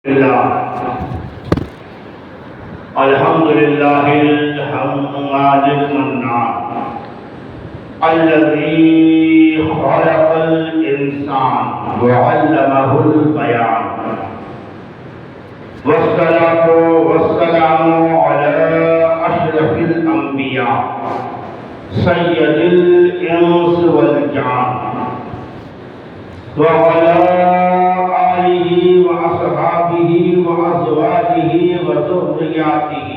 الحمد لله الحمد المنان الذي خلق الإنسان وعلمه البيان والصلاة والسلام على أشرف الأنبياء سيد الإنس والجان وعلى آله وأصحابه وأزواجه وذرياته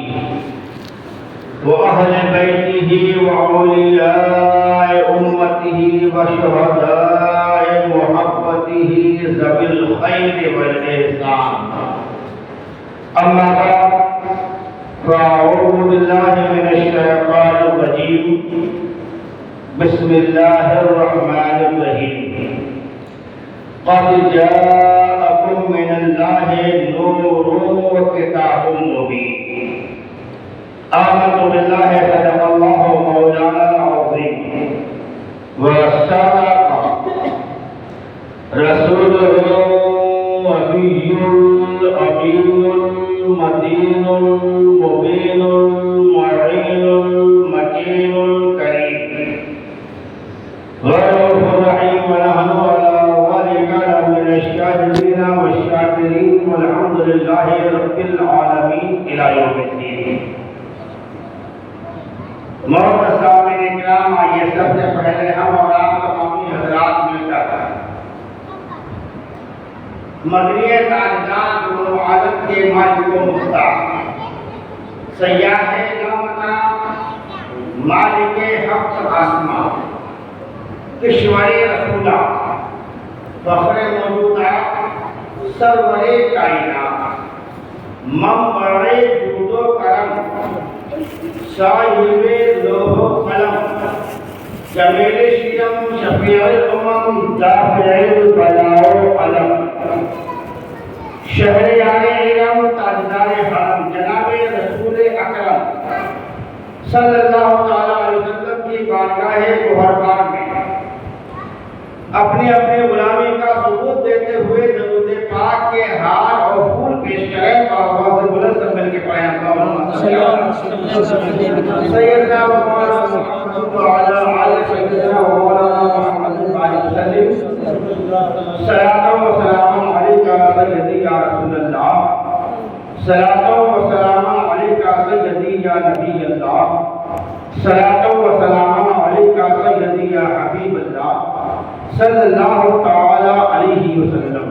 وأهل بيته وأولياء أمته وشهداء محبته ذوي الخير والإحسان أما بعد فأعوذ بالله من الشيطان الرجيم بسم الله الرحمن الرحيم قد جاءكم من الله نور وكتاب مبين آمنت بالله صدق الله مولانا العظيم وصدق رسوله النبي الأمين المتين المبين المعين المكين الكريم غير رحيم ونحن على من الشاهدين والشاكرين والحمد لله رب العالمين إلى يوم الدين. محترم سامعین اکرام، آئیے سب سے پہلے ہم اور آپ تمامی حضرات مل کر مدنی تاجدار و عالم کے مالک و مختار سیاح نعمتہ مالک حق آسمان کشور رسولہ فخر موجودہ سرور کائنات منبع جود و کرم صاحب لوح و قلم جمیل شیرم شفیع الامم دافع البلاء و علم شہریار علم تاجدار حرم جناب رسول اکرم صلی اللہ علیہ وسلم کی بارگاہ گوہربار میں اپنے غلامی کا ثبوت دیتے ہوئے درود پاک کے ہار اور پھول پیش کریں اور آواز بلند سے مل کے پڑھیں اللہم صلی اللہ سیدنا مولانا محمد وعلی آل سیدنا مولانا محمد وعلی وسلم صلاۃ و سلام علیکہ سیدی یا رسول اللہ صلاۃ و سلام علیکہ سیدی یا نبی اللہ صلاۃ و سلام علیکہ سیدی یا حبیب اللہ صلی اللہ تعالی علیہ وسلم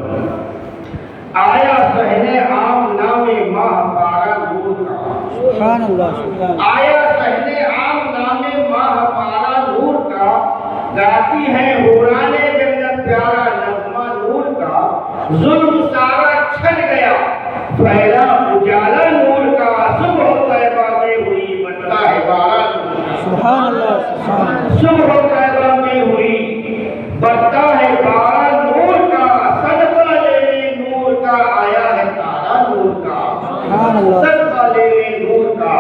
آیا سہنے عام نام ماہ پارا نور کا سبحان اللہ آیا سہنے عام نام ماہ پارا نور کا گاتی ہے حوران جنت پیارا نغمہ نور کا ظلم سارا چھن گیا پھیلا اجالا نور کا صبح طیبہ میں ہوئی بنتا ہے بارہ سبحان اللہ صبح طیبہ میں ہوئی بڑھتا ہے بارہ نور کا صدقہ لینے نور کا آیا ہے تارا نور کا صدقہ لینے نور کا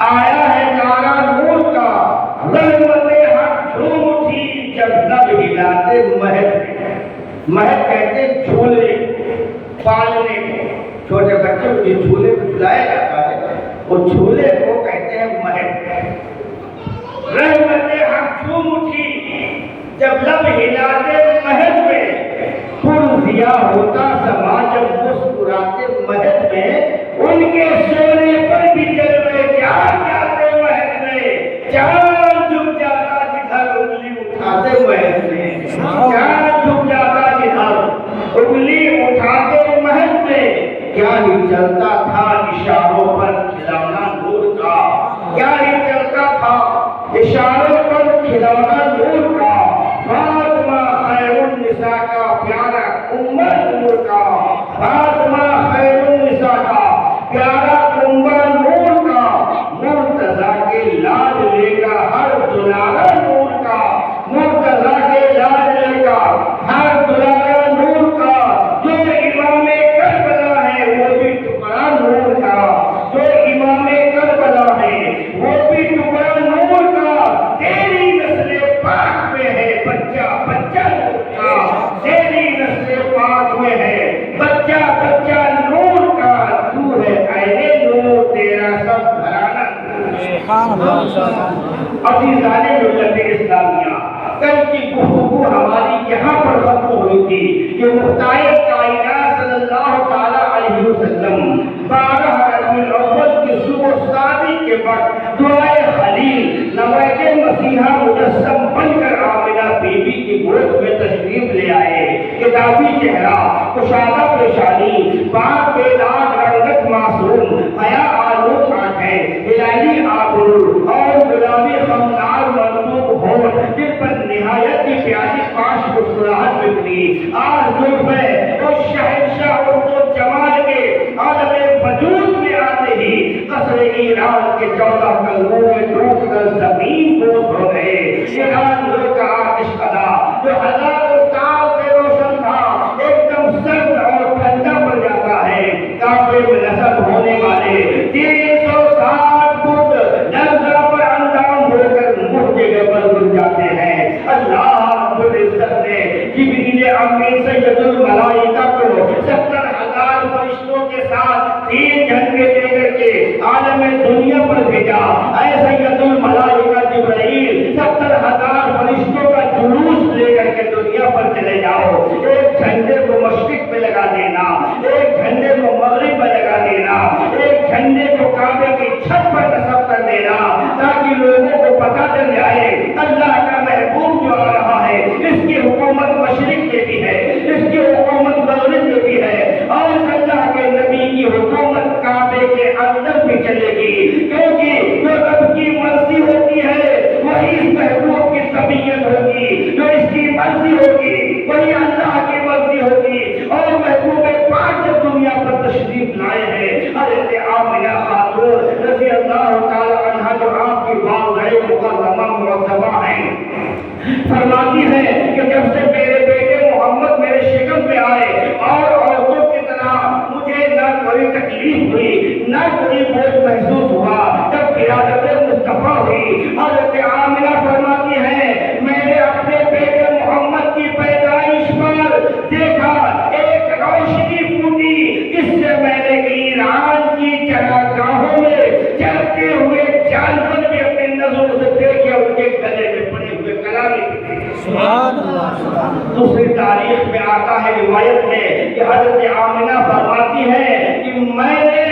آیا ہے تارا نور کا رحمت حق جھوم اٹھی جب لب ہلاتے مہد مہد کہتے جھولے پالنے کو چھوٹے بچے کو جس جھولے کو جھلایا جاتا ہے وہ جھولے کو کہتے ہیں مہد رحمت حق جھوم اٹھی جب لب ہلاتے مہد میں پر ضیا ہوتا سما جب مسکراتے مہد میں ان کے سونے پر بھی جلوے کیا جاتے مہد میں چاند جھک جاتا جدھر انگلی اٹھاتے مہد میں چاند جھک جاتا جدھر انگلی اٹھاتے مہد میں کیا ہی چلتا تھا اشاروں پر کھلونا نور کا کیا ہی چلتا تھا اشاروں پر کھلونا نور کا فاطمہ خیر النساء کا پیارا امت نور کا فاطمہ خیر النساء کا پیارا امت نور کا مرتضیٰ کے لال لے گا ہر دلارا نور کا مرتضیٰ کے لال لے گا ہر دلارا نور کا جو امام کربلا ہے وہ بھی ٹکڑا نور کا جو امام کربلا ہے وہ بھی ٹکڑا نور کا تیری نسل پاک میں ہے بچہ بچہ نور کا تیری نسل پاک میں ہے بچہ بچہ عزیزان ملت اسلامیہ، کل کی گفتگو ہماری یہاں پر ختم ہوئی تھی کہ مختار کائنات صلی اللہ تعالی علیہ وسلم 12 ربیع الاول کی صبح شادی کے وقت دعائے خلیل نوائد مسیحا مجسم بن کر آمنہ بی بی کی گود میں تشریف لے آئے۔ کتابی چہرہ، کشادہ پیشانی، پاک بے داغ رنگت معصوم، حیا آلود آنکھیں، ہلالی آبرو اور گلابی خمدار مرطوب ہونٹ، جن پر نہایت کی پیاری پاش مسکراہٹ بکھری، آج لوگ میں اس شہنشاہ اردو جمال کے عالم وجود میں آتے ہی قصر ایران کے 14 کلبوں میں ڈوب کر زمین کو دھو گئے۔ ایران لوگ کا آتش ادا جو ہزاروں سال سے روشن تھا ایک دم سرد اور ٹھنڈا پڑ جاتا ہے۔ کعبے میں نصب ہونے والے 360 فٹ لرزہ پر اندام ہو کر مردے پر گر جاتے ہیں۔ اللہ رب العزت نے جبریل امین سید الملائکہ کو 70,000 فرشتوں کے ساتھ 3 جھنڈے دے کر کے عالم دنیا پر بھیجا۔ اے سید الملائکہ جبرائیل، 70,000 فرشتوں کا جلوس لے کر کے دنیا پر چلے جاؤ۔ ایک جھنڈے کو مشرق پہ لگا دینا، ایک جھنڈے کو مغرب پہ لگا دینا، ایک جھنڈے کو کعبے کی چھت پر نصب کر دینا، تاکہ لوگوں کو پتہ چل جائے اللہ کا محبوب جو آ رہا ہے اس کی حکومت مشرق میں بھی ہے، اس کی حکومت مغرب میں بھی ہے، اور اللہ کے نبی کی حکومت کعبے کے اندر بھی چلے گی، کیونکہ جو رب کی مرضی ہوتی ہے وہی اس محبوب کی طبیعت ہوگی، جو اس کی مرضی ہوگی وہی اللہ کی مرضی ہوگی۔ اور محبوب پاک جب دنیا پر تشریف لائے ہیں، حضرت آمنہ خاتون رضی اللہ تعالی عنہا جو آپ کی والدہ مکرمہ معظمہ ہیں، فرماتی ہیں کہ جب سے میرے بیٹے محمد میرے شکم میں آئے اور عورتوں کی طرح مجھے نہ کوئی تکلیف ہوئی نہ کوئی بوجھ محسوس ہوا، جب ولادت مصطفیٰ ہوئی، حضرت آمنہ فرماتی ہیں میں نے اپنے بیٹے محمد کی پیدائش پر دیکھا ایک روشنی پھوٹی، جس سے میں نے ایران کی چراگاہوں میں چلتے ہوئے جانور بھی اپنی نظروں سے دیکھے، ان کے گلے میں پڑے ہوئے کلامی تھے۔ سبحان اللہ۔ دوسری تاریخ میں آتا ہے روایت میں کہ حضرت آمنہ فرماتی ہے کہ میں نے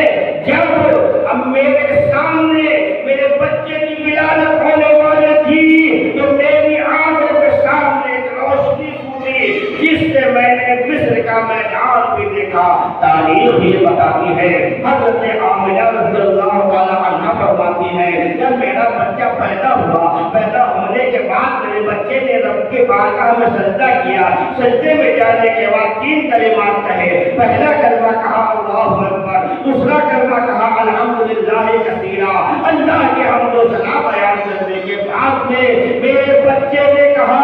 جب میرے سامنے میرے بچے کی ولادت ہونے والی تھی تو میری آنکھوں کے سامنے ایک روشنی پھوٹی، جس سے میں نے مصر کا میدان بھی دیکھا۔ تاریخ یہ بتاتی ہے حضرت آمنہ رضی اللہ تعالی عنہا فرماتی ہے جب میرا بچہ پیدا ہوا، پیدا ہونے کے بعد میرے بچے نے رب کے بارگاہ میں سجدہ کیا، سجدے میں جانے کے بعد 3 کلمات کہے۔ پہلا کلمہ کہا اللہ اکبر، دوسرا کلمہ کہا الحمدللہ کثیرا، اللہ کے حمد و ثنا بیان کرنے کے بعد میں میرے بچے نے کہا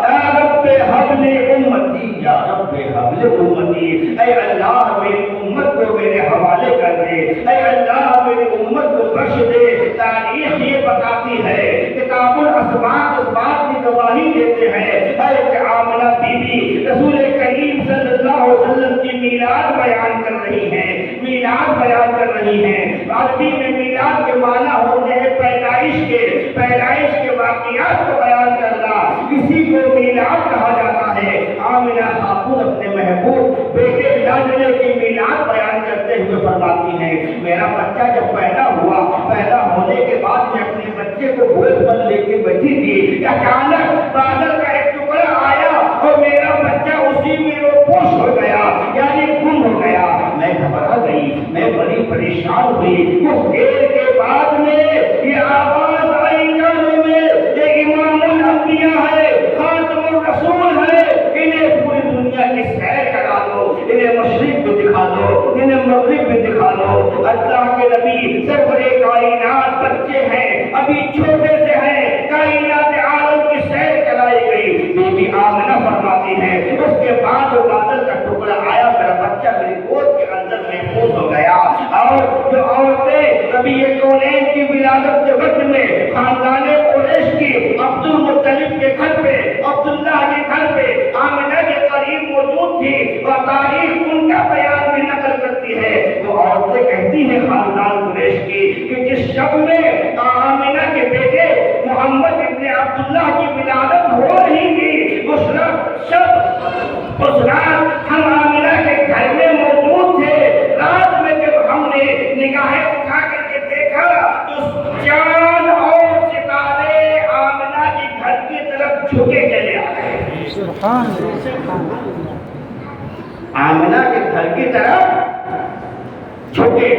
اے رب حبل امتی، یا رب حبل امتی، اے اللہ میری امت کو میرے حوالے کر دے، اے اللہ میری امت کو بخش دے۔ تاریخ یہ بتاتی ہے، کتاب الاسباط اس بات کی گواہی دیتے ہیں، حضرت آمنہ بی بی رسول کریم صلی اللہ علیہ وسلم کی میلاد بیان کر رہی ہیں، میلاد بیان کر رہی ہیں۔ عربی میں میلاد کے معنی ہوتے ہیں پیدائش کے واقعات کو بیان کرنا، اسی کو میلاد کہا جاتا ہے۔ آمنہ خاتون اپنے محبوب بیٹے لاڈلے کی میلاد بیان کرتے ہوئے فرماتی ہیں میرا بچہ جب پیدا ہوا، پیدا ہونے کے بعد میں اپنے بچے کو گود پر لے کے بیٹھی تھی، اچانک بادل کا ایک ٹکڑا آیا اور میرا بچہ اسی میں وہ پوش ہو گیا، یعنی گم ہو گیا۔ میں گھبرا گئی، میں بڑی پریشان ہوئی۔ کچھ دیر کے بعد میں یہ آواز آئی کانوں میں، یہ امام الانبیاء ہے، خاتم الرسول ہے، انہیں پوری دنیا کی سیر کرا دو، انہیں مشرق بھی دکھا دو، انہیں مغرب بھی دکھا دو۔ اللہ کے نبی سرور کائنات بچے ہیں، ابھی چھوٹے سے ہیں، کائنات عالم کی سیر کرائی گئی۔ بی بی آمنہ فرماتی ہے اس کے بعد وہ بادل کا ٹکڑا آیا، میرا بچہ میری گود کے اندر محفوظ ہو گیا۔ اور جو عورتیں نبی کونین کی ولادت کے وقت میں خاندان قریش کی عبد المطلب کے گھر پہ، عبداللہ کے گھر پہ آمنہ کے قریب موجود تھی، اور تاریخ ان کا بیان بھی نقل کرتی ہے۔ وہ عورتیں کہتی ہیں خاندان قریش کی کہ جس شب میں آمنہ آمنہ کے گھر کی طرف چھوٹے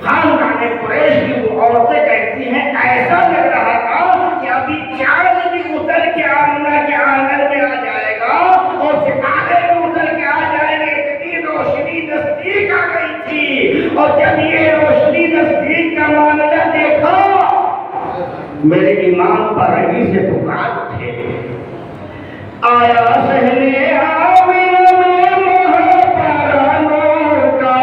خاندان قریش کی وہ عورتیں کہتی ہیں ایسا لگ رہا تھا کہ ابھی چاند بھی اتر کے آمنہ کے آنگن میں آ جائے گا اور ستارے بھی اتر کے آ جائیں گے، اتنی روشنی نزدیک آ گئی تھی۔ اور جب یہ روشنی نزدیک کا معاملہ دیکھا، میرے امام برہی سے پکار اٹھے، آیا سہنے آمین میں محبت نور کا،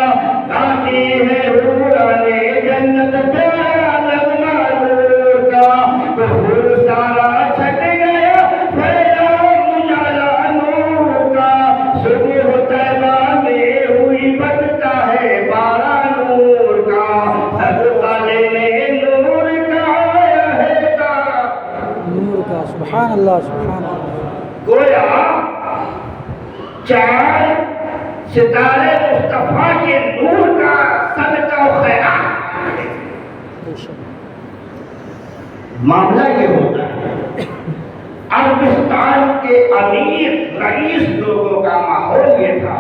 گاتی ہے رورانے جنت پیارا نغمہ نور کا، بہر سارا چھٹ گیا پھیلا اجالا نور کا، صبح طیبہ میں ہوئی بجتا ہے بارہ نور کا، صدقہ لینے نور کا آیا ہے تارا نور کا۔ سبحان اللہ سبحان اللہ۔ گویا چاند ستارے مصطفیٰ کے نور کا صدقہ و خیرات۔ معاملہ یہ ہوتا ہے، عربستان کے امیر رئیس لوگوں کا ماحول یہ تھا،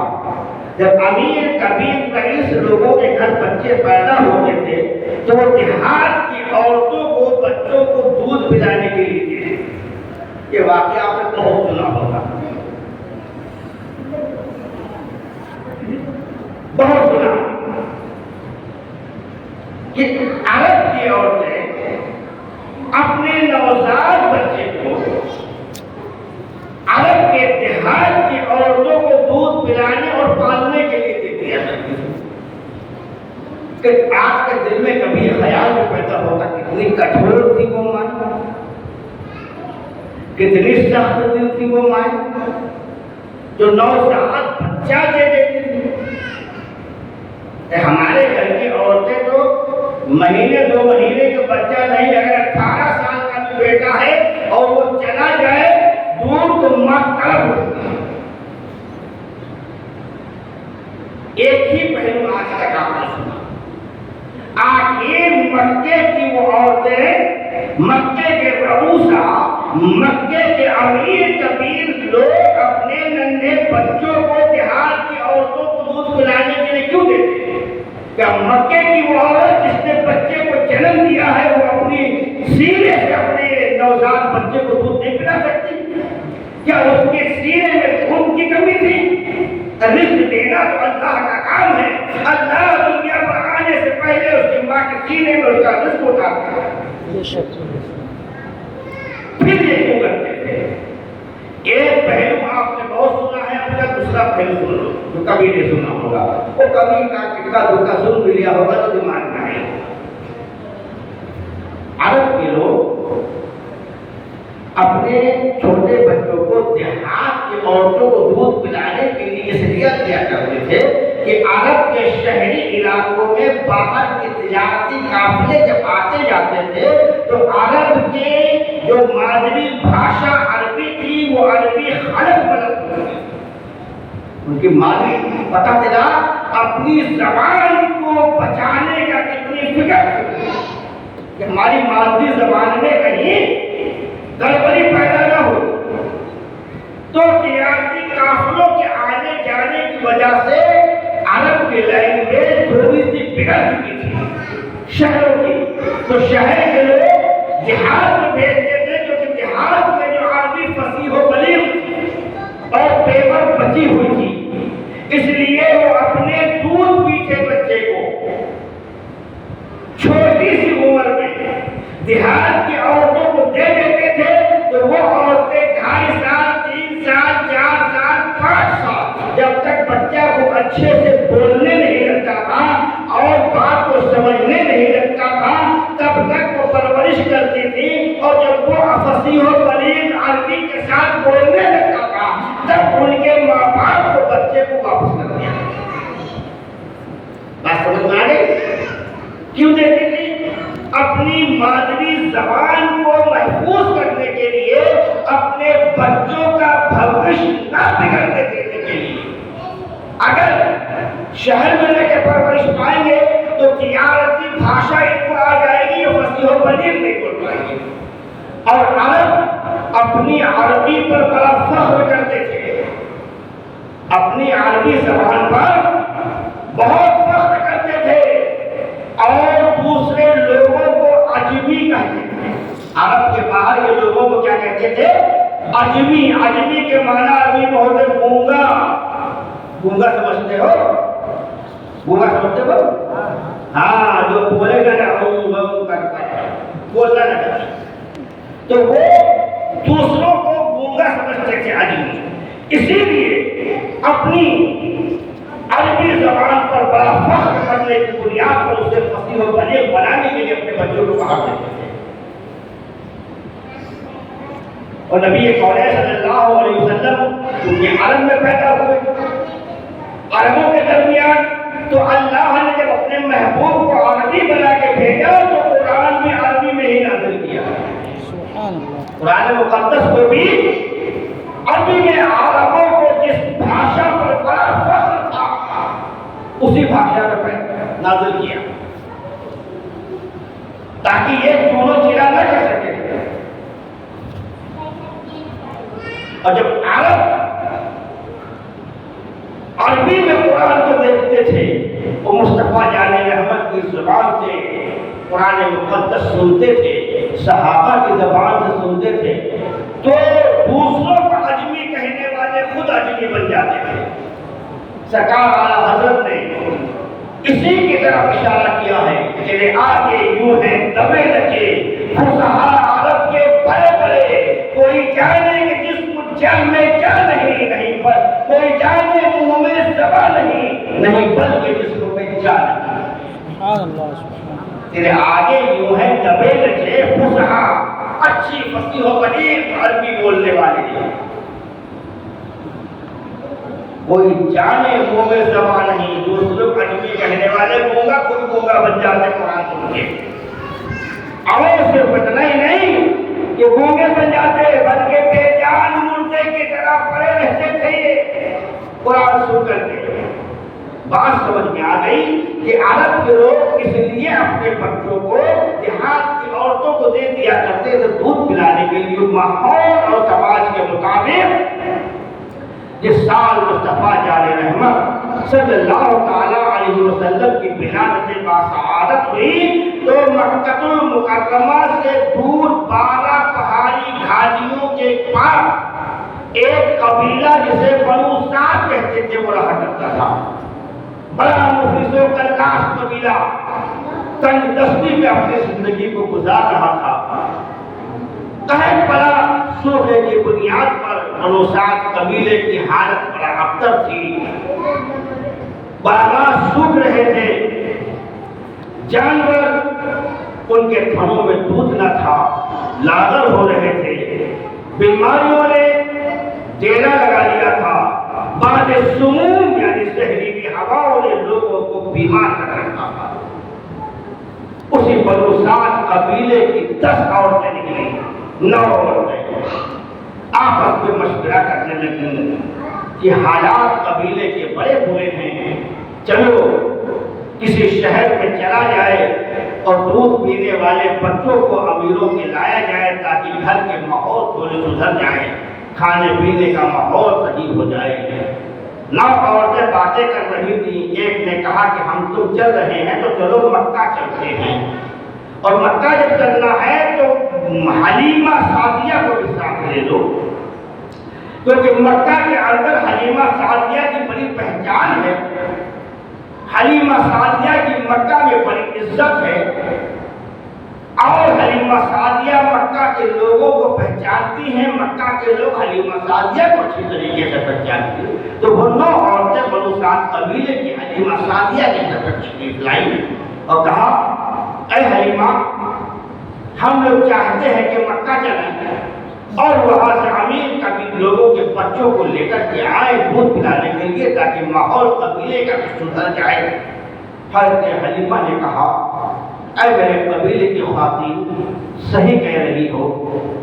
جب امیر کبیر رئیس لوگوں کے گھر بچے پیدا ہوتے تھے تو وہ دیہات کی عورتوں کو بچوں کو دودھ پلانے کے لیے دیتے تھے۔ یہ واقعہ آپ نے بہت سنا ہوگا، بہت سنا کہ عرب کی عورتیں اپنے نوزائیدہ بچے کو عرب کے دیہات کی عورتوں کو دودھ پلانے اور پالنے کے لیے دیتی ہیں۔ کہ آج کے دل میں کبھی خیال بھی پیدا ہوتا کتنی کٹھور تھی وہ ماں، کتنی سخت دل تھی وہ ماں جو 9 سال بچہ دے دیتی تھی۔ ہمارے گھر کی عورتیں تو مہینے 2 مہینے کا بچہ نہیں، اگر 18 سال کا بھی بیٹا ہے اور وہ چلا جائے دور تو ماں طلب ہوتی ہے۔ ایک ہی پہلو آج تک آپ نے سنا، آخر مکے کی وہ عورتیں، مکے کے رؤوسا، مکے کے امیر کبیر لوگ اپنے ننھے بچوں کو دیہات کی عورتوں کو دودھ پلانے کے لیے کیوں دیتے ہیں؟ کیا مکے کی وہ عورت جس نے بچے کو جنم دیا ہے وہ اپنی سینے سے اپنے نوزائیدہ بچے کو دودھ نہیں پلا سکتی؟ کیا اس کے سینے میں خون کی کمی تھی؟ رزق دینا تو اللہ کا کام ہے، اللہ دنیا پر آنے سے پہلے اس کی ماں کے سینے میں اس کا رزق اٹھاتا ہے۔ پھر یہ کیوں کرتے تھے؟ ایک پہلو آپ نے بہت سنا ہے، اب کا دوسرا پہلو سن لو جو کبھی نہیں سنا ہوگا، وہ کبھی کا کٹکا دھوکا سن بھی لیا ہوگا تو دماغ میں آئے۔ عرب کے لوگ اپنے چھوٹے بچوں کو دیہات کی عورتوں کو دودھ پلانے کے لیے اس لیے کیا کرتے تھے کہ عرب کے شہری علاقوں میں باہر کے تجارتی قافلے جب آتے جاتے تھے تو عرب کے جو مادری بھاشا عربی تھی وہ عربی خلق بلد ہوتی، ان کی مادری پتہ چلا اپنی زبان کو بچانے کا کتنی فکر تھی کہ ہماری مادری زبان میں کہیں گڑبڑی پیدا نہ ہو۔ تو تجارتی قافلوں کے آنے جانے کی وجہ سے عرب کی لینگویج تھوڑی سی بگڑ چکی تھی شہروں کی، تو شہر کے لوگ دیہات میں بھیجتے تھے کیونکہ دیہات میں جو عربی فصیح و بلیغ اور پیپر بچی ہوئی تھی، اس لیے وہ اپنے دودھ پیتے بچے کو چھوٹی سی عمر میں دیہات کی عورتوں کو دے دیتے تھے تو وہ عورتیں 2.5 سال 3 سال 4 سال 5 سال جب تک بچہ کو اچھے سے بولنے نہیں لگتا تھا اور بات کو سمجھنے نہیں لگتا تھا تب تک وہ پرورش کرتی تھی، اور جب وہ فصیح و بلیغ عربی کے ساتھ بولنے لگتا تھا تب ان کے ماں باپ کو بچے کو واپس کر دیا۔ بات سمجھ میں آ گئی؟ کیوں دیتی تھی؟ اپنی مادری زبان کو محفوظ کرنے کے لیے، اپنے بچوں کا بھوش نہ بگڑنے دینے کے لیے۔ اگر شہر میں لے کے پرورش پائیں گے تو تجارتی بھاشا ان کو آ جائے گی، فصیح و بلیغ نہیں بول پائیں گے، اور عرب اپنی عربی پر بڑا فخر کرتے تھے، اپنی عربی زبان پر بہت فخر کرتے تھے اور دوسرے لوگوں کو عجمی کہتے تھے۔ عرب کے باہر کے لوگوں کو کیا کہتے تھے؟ عجمی۔ عجمی کے معنی عربی میں ہوتے گونگا۔ گونگا سمجھتے ہو؟ گونگا سمجھتے ہو؟ ہاں، جو بولے گا نا ہوں کرتا ہے، بولنا نہ کرتا، تو وہ دوسروں کو گونگا سمجھتے تھے عجمی۔ اسی لیے اپنی عربی زبان پر بڑا فخر کرنے کی بنیاد پر اسے فصیح و بلیغ بنانے کے لیے اپنے بچوں کو باہر دیتے تھے۔ اور نبی کریم صلی اللہ علیہ وسلم کیونکہ عرب میں پیدا ہوئے، عربوں کے درمیان، تو اللہ نے جب اپنے محبوب کو عربی بنا کے بھیجا تو قرآن بھی عربی میں ہی نازل کیا۔ قرآن مقدس کو بھی عربی میں عربوں کو جس بھاشا پر بڑا فخر تھا اسی بھاشا میں نازل کیا تاکہ یہ چونو چرا نہ کر سکے۔ اور جب عربی میں قرآن کو دیکھتے تھے، وہ مصطفیٰ جان رحمت کی زبان سے قرآن مقدس سنتے تھے، صحابہ کی زبان سے سنتے تھے، تو دوسروں کو عجمی کہنے والے خود عجمی بن جاتے تھے۔ سرکار اعلیٰ حضرت نے اسی کی طرف اشارہ کیا ہے کہ تیرے آگے یوں ہیں دبے رچے فصحا عرب کے بڑے بڑے، کوئی جانے کہ جس کو جان میں کیا نہیں پر کوئی جانے منہ میں زبا نہیں بلکہ جس کو میں جان تیرے آگے یوں ہیں دبے رچے فصحا، اچھی فصیح و بلیغ عربی بولنے والے ہیں، کوئی جانے منہ میں زبان نہیں۔ دوسروں عجمی کہنے والے گونگا خود گونگا بن جاتے قرآن سن کے، اور صرف اتنا ہی نہیں کہ گونگے بن جاتے بلکہ بے جان مردے کی طرح پڑے رہتے تھے یہ قرآن سن کر کے۔ بات سمجھ میں آ گئی کہ عرب کے لوگ اس لیے اپنے بچوں کو دیہات کی عورتوں کو دے دیا کرتے تھے دودھ پلانے کے لیے، ماحول اور سماج کے مطابق۔ جس سال مصطفیٰ جان رحمت صلی اللہ تعالیٰ علیہ وسلم کی ولادت باسعادت ہوئی تو مکہ المکرمہ سے دور 12 پہاڑی گھاٹیوں کے پاس ایک قبیلہ جسے بنو سعد کہتے تھے وہ رہا کرتا تھا۔ بڑا مفلس و کلاس قبیلہ تنگ دستی میں اپنی زندگی کو گزار رہا تھا۔ قحط پڑا، صوبے کی بنیاد پر بنو سعد قبیلے کی حالت بڑا ابتر تھی، باغات سوکھ رہے تھے، جانور ان کے تھنوں میں دودھ نہ تھا، لاغر ہو رہے تھے، بیماریوں نے ڈیرا لگا لیا تھا، بعد سموم یعنی زہریلی ہواؤں نے لوگوں کو بیمار کر رکھا تھا۔ اسی بنو سعد قبیلے کی 10 عورتیں نکلی، 9 عورتیں آپس میں مشورہ کرنے لگی کہ حالات قبیلے کے بڑے برے ہیں، چلو کسی شہر میں چلا جائے اور دودھ پینے والے بچوں کو امیروں کے لایا جائے تاکہ گھر کے ماحول تھوڑے سدھر جائیں، کھانے پینے کا ماحول صحیح ہو جائے۔ 9 عورتیں باتیں کر رہی تھیں، ایک نے کہا کہ ہم تم چل رہے ہیں تو چلو مکہ چلتے ہیں، اور مکہ جب چلنا ہے تو حلیمہ سعدیہ کو بھی ساتھ لے لو، کیونکہ مکہ کے اندر حلیمہ سعدیہ کی بڑی پہچان ہے، حلیمہ سعدیہ کی مکہ میں بڑی عزت ہے، اور حلیمہ سعدیہ مکہ کے لوگوں کو پہچانتی ہیں، مکہ کے لوگ حلیمہ سعدیہ کو اچھی طریقے سے پہچانتی ہیں۔ تو وہ 9 عورتیں بنو سعد قبیلے کی حلیمہ سعدیہ کی طرف تشریف لائیں اور کہا اے حلیمہ، ہم لوگ چاہتے ہیں کہ مکہ چلیں اور وہاں سے امیر قبیل لوگوں کے بچوں کو لے کر کے آئے دودھ پلانے کے لیے تاکہ ماحول قبیلے کا سدھر جائے۔ حضرت حلیمہ نے کہا اے میرے قبیلے کی خواتین، صحیح کہہ رہی ہو،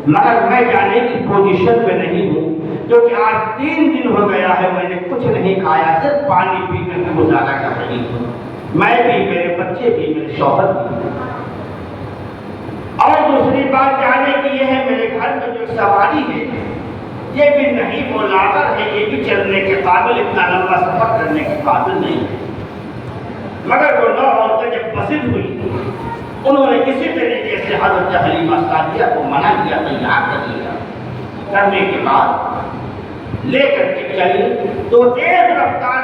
مگر میں جانے کی پوزیشن میں نہیں ہوں، کیونکہ آج 3 دن ہو گیا ہے میں نے کچھ نہیں کھایا، صرف پانی پی کر کے گزارا کر رہی ہوں، میں بھی، میرے بچے بھی، میرے شوہر بھی۔ اور دوسری بات جانے کی یہ ہے، میرے گھر گھر میں جو سواری ہے یہ بھی نہیں وہ لاغر ہے، یہ بھی چلنے کے قابل، اتنا لمبا سفر کرنے کے قابل نہیں ہے۔ مگر وہ 9 عورتیں جب پسند ہوئی انہوں نے کسی طریقے سے حضرت حلیمہ سعدیہ کو منع کیا، تیار کر لیا، کرنے کے بعد لے کر کے چلی تو تیز رفتار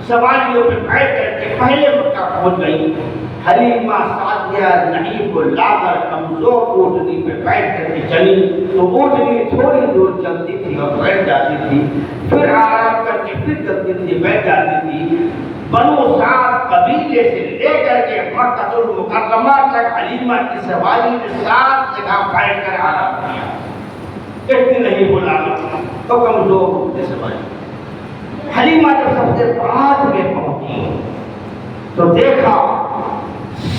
سواریوں پہ بیٹھ کر کے پہلے مکہ پہنچ گئی۔ حلیمہ سعدیہ نحیف اللاغر کمزور اونٹنی پہ بیٹھ کر کے چلی تو اونٹنی تھوڑی دور چلتی تھی اور بیٹھ جاتی تھی، پھر آرام کر کے پھر چلتی تھی، بیٹھ جاتی تھی۔ بنو سعد قبیلے سے لے کر کے مکہ المکرمہ تک حلیمہ کی سواری نے 7 جگہ بیٹھ کر آرام کیا، اتنی نہیں بولا تو کمزور ہوتے سواری۔ حلیمہ جب سب سے بعد میں پہنچی تو دیکھا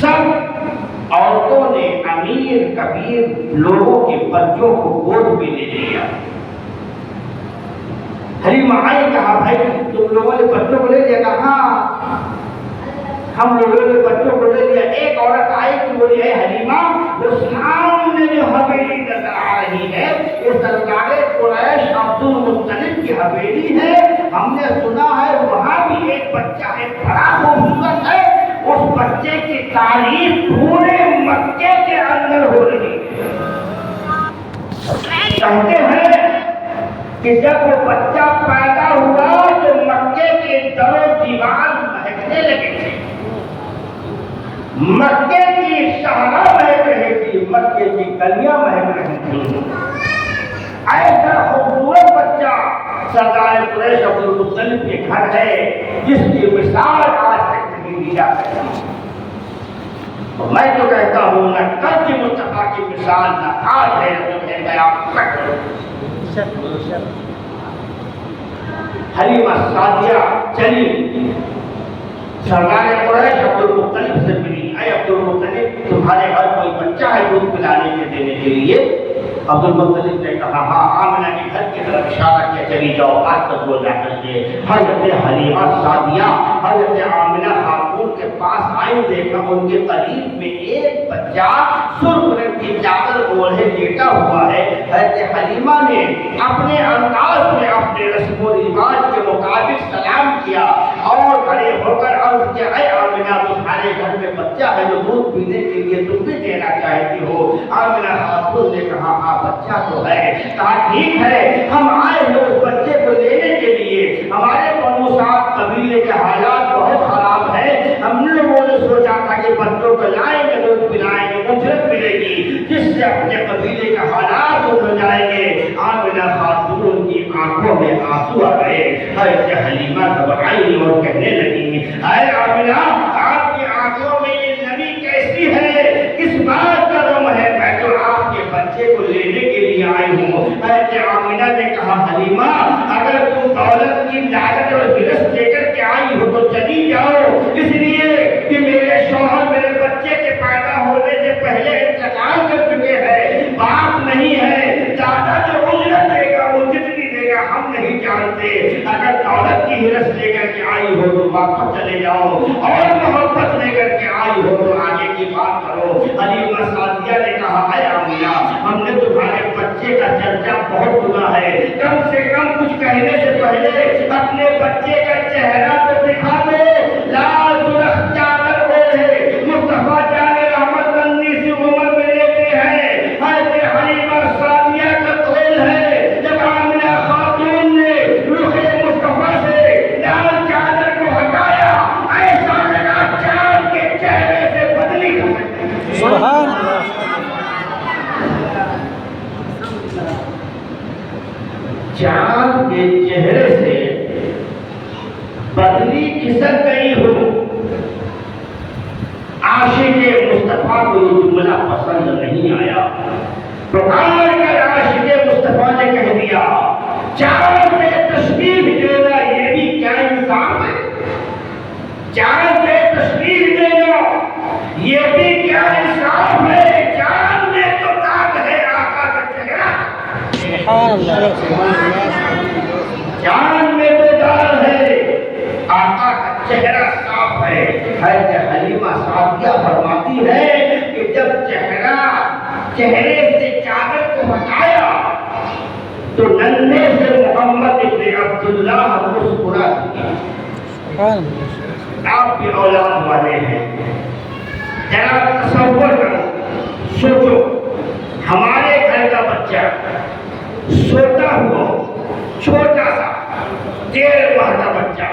سب عورتوں نے امیر کبیر لوگوں کے بچوں کو گود میں لے لیا۔ حلیمہ آئی، کہا بھائی تم لوگوں نے بچوں کو لے لیا؟ کہا ہاں ہم لوگوں نے بچوں کو لے لیا۔ ایک عورت آئی کہ بولی ہے حلیمہ وہ سامنے جو حویلی نظر آ رہی ہے یہ سردار قریش عبد المطلب کی حویلی ہے، ہم نے سنا ہے وہاں بھی ایک بچہ ہے بڑا خوبصورت ہے، اس بچے کی تعریف پورے مکے کے اندر ہو رہی ہے۔ کہتے ہیں کہ جب وہ بچہ پیدا ہوا تو مکے کے در و دیوار مہکنے لگے تھے، مکے کی شہرہ مہک رہی تھی، مکے کی گلیاں مہک رہی تھی۔ ایسا خوبصورت بچہ سردار قریش عبد المطلب کے گھر ہے جس کی مثال آج تک نہیں دی جا سکتی۔ میں تو کہتا ہوں نہ کل کی مصطفیٰ کی مثال نہ آج ہے نہ تمہیں قیامت تک۔ حلیمہ سعدیہ چلی سردار قریش عبد المطلب سے ملی، اے عبد المطلب تمہارے گھر کوئی بچہ ہے دودھ پلانے کے دینے کے لیے؟ عبد المطلب نے کہا ہاں۔ آمنہ کے گھر کی طرف اشارہ کیا، چلی جاؤ آج تک وہ جا کر کے حضرت حلیمہ سعدیہ حضرت آمنہ خاتون کے پاس آئی، دیکھا ان کے قریب میں ایک بچہ سرخ رنگ کی چادر اوڑھے لیٹا ہوا ہے۔ حضرت حلیمہ نے اپنے انداز میں اپنے رسم و رواج کے مطابق سلام کیا اور کھڑے ہو کر عرض کیا، اے آمنہ تمہارے گھر میں بچہ ہے جو دودھ پینے کے لیے تم بھی دینا چاہتی ہو؟ آمنہ خاتون نے کہا ہاں بچہ تو ہے۔ کہا ٹھیک ہے، ہم آئے ہیں اس بچے کو لینے کے لیے، ہمارے بنو سعد قبیلے کے حالات بہت خراب ہیں، ہم لوگوں نے سوچا تھا کہ بچوں کو لائیں گے دودھ پلائیں گے اجرت ملے گی جس سے اپنے قبیلے کے حالات ہو جائیں گے۔ آمنہ خاتون کی آنکھوں میں آنسو آ گئے۔ حضرت حلیمہ گھبرائی اور کہنے لگی، اے آمنہ آپ کی آنکھوں میں یہ نمی کیسی ہے، کس بات کا غم ہے؟ میں تو آپ کے بچے کو لینے کے لیے آئی ہوں۔ حضرت آمنہ نے کہا حلیمہ اگر تم دولت کی لاگت اور ہرس لے کر کے آئی ہو تو چلی جاؤ، اس لیے کہ میرے شوہر میرے بچے کے پیدا ہونے سے پہلے انتقال کر چکے ہیں، باپ نہیں ہے، دادا جو اجرت دے گا وہ جتنی دے گا ہم نہیں جانتے، اگر دولت کی ہرس لے کر کے آئی ہو تو واپس چلے جاؤ اور محبت لے کر کے آئی ہو تو آگے کی بات کرو۔ حلیمہ سعدیہ نے کہا اے آمنہ ہم نے تمہارے بچے کا چرچا بہت سنا ہے، کم سے کم کچھ کہنے سے پہلے اپنے بچے کا چہرہ تو دکھا دو۔ لال سرخ چادر اوڑھے مصطفیٰ جان رحمت بندی سی عمر میں لیتے ہیں، حضرت حلیمہ سعدیہ کا قول ہے جب آمنہ خاتون نے رخ مصطفیٰ سے لال چادر کو ہٹایا ایسا لگا چاند کے چہرے سے بدلی ہو سکتی۔ سبحان اللہ۔ چاند کے چہرے سے بدلی کھسک گئی ہو۔ عاشق مصطفیٰ کو یہ جملہ پسند نہیں آیا، پکار کر عاشق مصطفیٰ نے کہہ دیا چاند میں تشبیہ دینا یہ بھی کیا انصاف ہے؟ چاند میں تشبیہ دینا یہ بھی کیا انصاف ہے؟ چاند میں تو داغ ہے آقا کا چہرہ، سبحان اللہ۔ چاند میں تو داغ ہے آقا کا چہرہ صاف ہے۔ حضرت حلیمہ سعدیہ فرماتی ہے کہ جب چہرہ چہرے سے چادر کو ہٹایا تو ننھے سے محمد ابن عبداللہ مسکرا دیا۔ آپ بھی اولاد والے ہیں، ذرا تصور کرو، سوچو ہمارے گھر کا بچہ سوتا ہوا چھوٹا سا 1.5 ماہ کا بچہ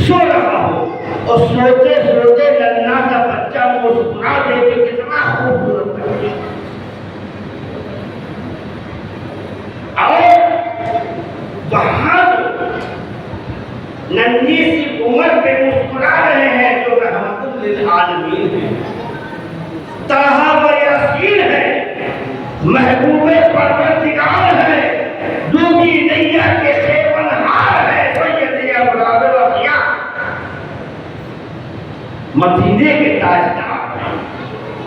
سو رہا ہو اور سوتے سوتے ننھا سا بچہ مسکرا دے تو کتنا خوبصورت لگے۔ اور وہاں ننھی سی عمر پہ مسکرا رہے ہیں جو رحمت للعالمین ہے، طٰہٰ و یاسین ہے، محبوب پروردگار ہے، ڈوبی نیا کے سیونہار ہے، سید ابرار الاخیار، مدینے کے تاجدار ہیں،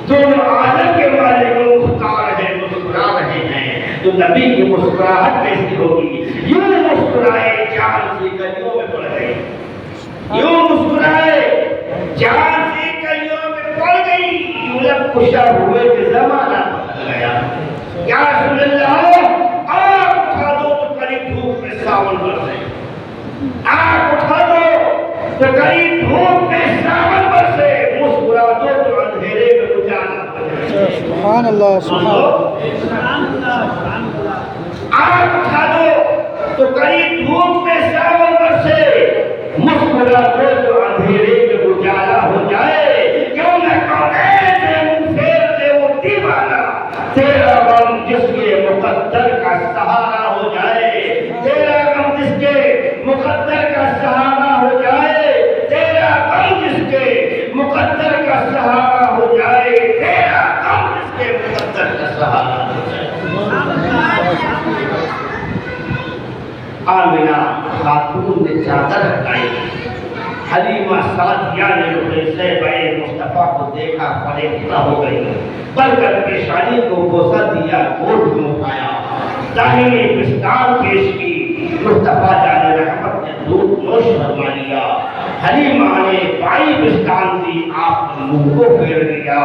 دونوں عالم کے مالک و مختار ہیں، مسکرا رہے ہیں تو نبی کی مسکراہٹ کیسی ہوگی؟ یوں مسکرائے جان سی کلیوں میں پڑ گئی، یوں مسکرائے جان سی کلیوں میں پڑ گئی، یوں لب کشا ہوئے کہ زمانہ بدل گیا۔ یا رسول اللہ آگ اٹھا دو تو قریب دھوپ میں ساون برسے، آگ اٹھا دو تو قریب دھوپ میں ساون برسے، مسکرا دو تو اندھیرے میں اجالا بدل۔ سبحان اللہ، سبحان اللہ۔ آگ اٹھا دو تو قریب دھوپ میں ساون برسے، مسکرا دو تو اندھیرے میں اجالا ہو جائے، کیوں نہ کونین سے منہ پھیر دے وہ دیوانہ، تیرا غم جس کے مقدر کا سہارا ہو جائے، تیرا غم جس کے مقدر کا سہارا ہو جائے، تیرا غم جس کے مقدر کا سہارا ہو جائے، تیرا غم جس کے مقدر کا سہارا ہو جائے۔ آمنہ خاتون نے چادر ہٹائی، حلیمہ سعدیہ نے رخ صیبہ مصطفیٰ کو دیکھا، فریفتہ ہو گئی، بڑھ کر پیشانی کو بوسہ دیا، گوٹ میں اٹھایا، داہنی پستان پیش کی، مصطفیٰ جان رحمت نے دودھ نوش فرما لیا، حلیمہ نے بائیں پستان دی، آپ نے منہ کو پھیر لیا،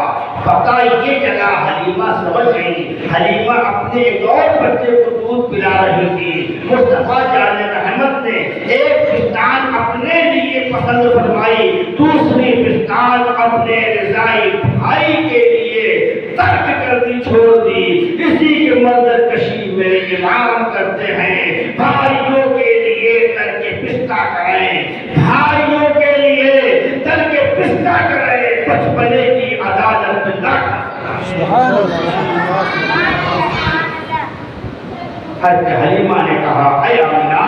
پتہ یہ چلا حلیمہ سمجھ گئی، حلیمہ اپنے ایک اور بچے کو دودھ پلا رہی تھی، مصطفیٰ جان رحمت نے ایک پستان اپنے لیے پسند فرمائی، دوسری پستان اپنے رضائی بھائی کے لیے ترک کر دی، چھوڑ دی۔ اسی کے منظر کشی میں امام کرتے ہیں، بھائیوں کے لیے ترک پستہ کریں، بھائیوں کے لیے ترک پستہ کریں، بچپنے کی عدالت نہ کریں۔ سبحان اللہ۔ حضرت حلیمہ نے کہا، اے آمنہ،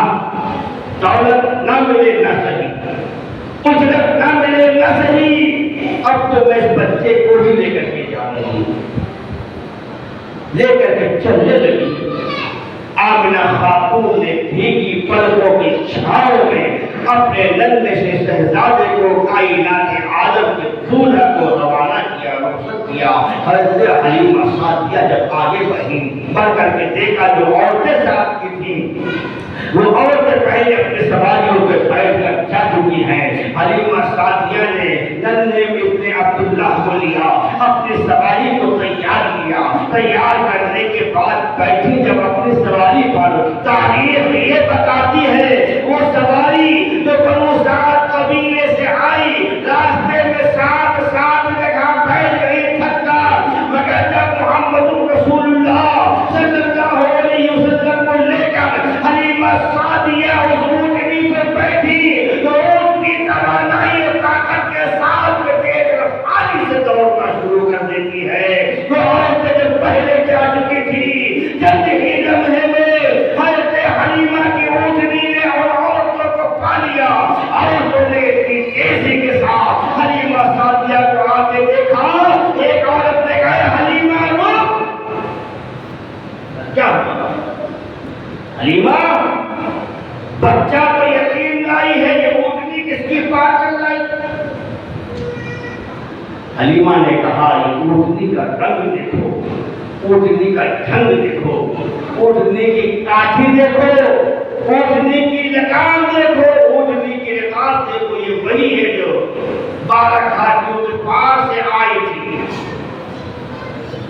دولت نہ ملے نہ صحیح، اجرت نہ ملے نہ صحیح، اب تو میں اس بچے کو ہی لے کر کے جا رہی ہوں، لے کر کے چلنے لگی۔ آمنہ خاتون نے بھیگی پلکوں کی چھاؤں میں اپنے ننھے سے شہزادے کو کائنات عالم کے دولہا کو روانہ کیا، رخصت کیا۔ حضرت حلیمہ سعدیہ جب آگے بڑھی، بڑھ کر کے دیکھا جو عورتیں ساتھ کی تھیں، وہ عورتیں پہلے اپنے سواریوں پہ بیٹھ کر جا چکی ہیں۔ حلیمہ سعدیہ نے ننھے ابن عبداللہ کو لیا، اپنی سواری کو تیار کیا، تیار کرنے کے بعد بیٹھی جب اپنی سواری پر، تاریخ یہ بتاتی ہے وہ سواری جو بنو سعد قبیلے سے آئی، راستے میں سات جگہ بیٹھ گئی تھک کر، مگر جب محمد رسول اللہ صلی اللہ علیہ وسلم کو لے کر حلیمہ سعدیہ اس اونٹنی پہ بیٹھی تو اونٹ کی توانائی اور طاقت کے ساتھ میں تیز رفتاری سے دوڑنا شروع کر دیتی ہے۔ وہ عورتیں جب پہلے جا چکی تھی، چند ہی لمحے میں حضرت حلیمہ کی اونٹنی نے اور عورتوں کو پا لیا۔ عورتوں نے اتنی تیزی کے ساتھ حلیمہ سعدیہ کو آتے دیکھا، ایک عورت نے کہا، حلیمہ رک، کیا ہوا؟ حلیمہ بچہ کو یتیم لائی ہے، یہ اونٹنی کس کی پاس کر لائی؟ حلیمہ نے کہا، یہ اونٹنی کا رنگ دیکھو، اونٹنی کا ڈھنگ دیکھو، اونٹنی کی کاٹھی دیکھو، اونٹنی کی لگام دیکھو، اونٹنی کی رکاب دیکھو، یہ وہی ہے جو 12 گھاٹیوں کے پار سے آئی تھی۔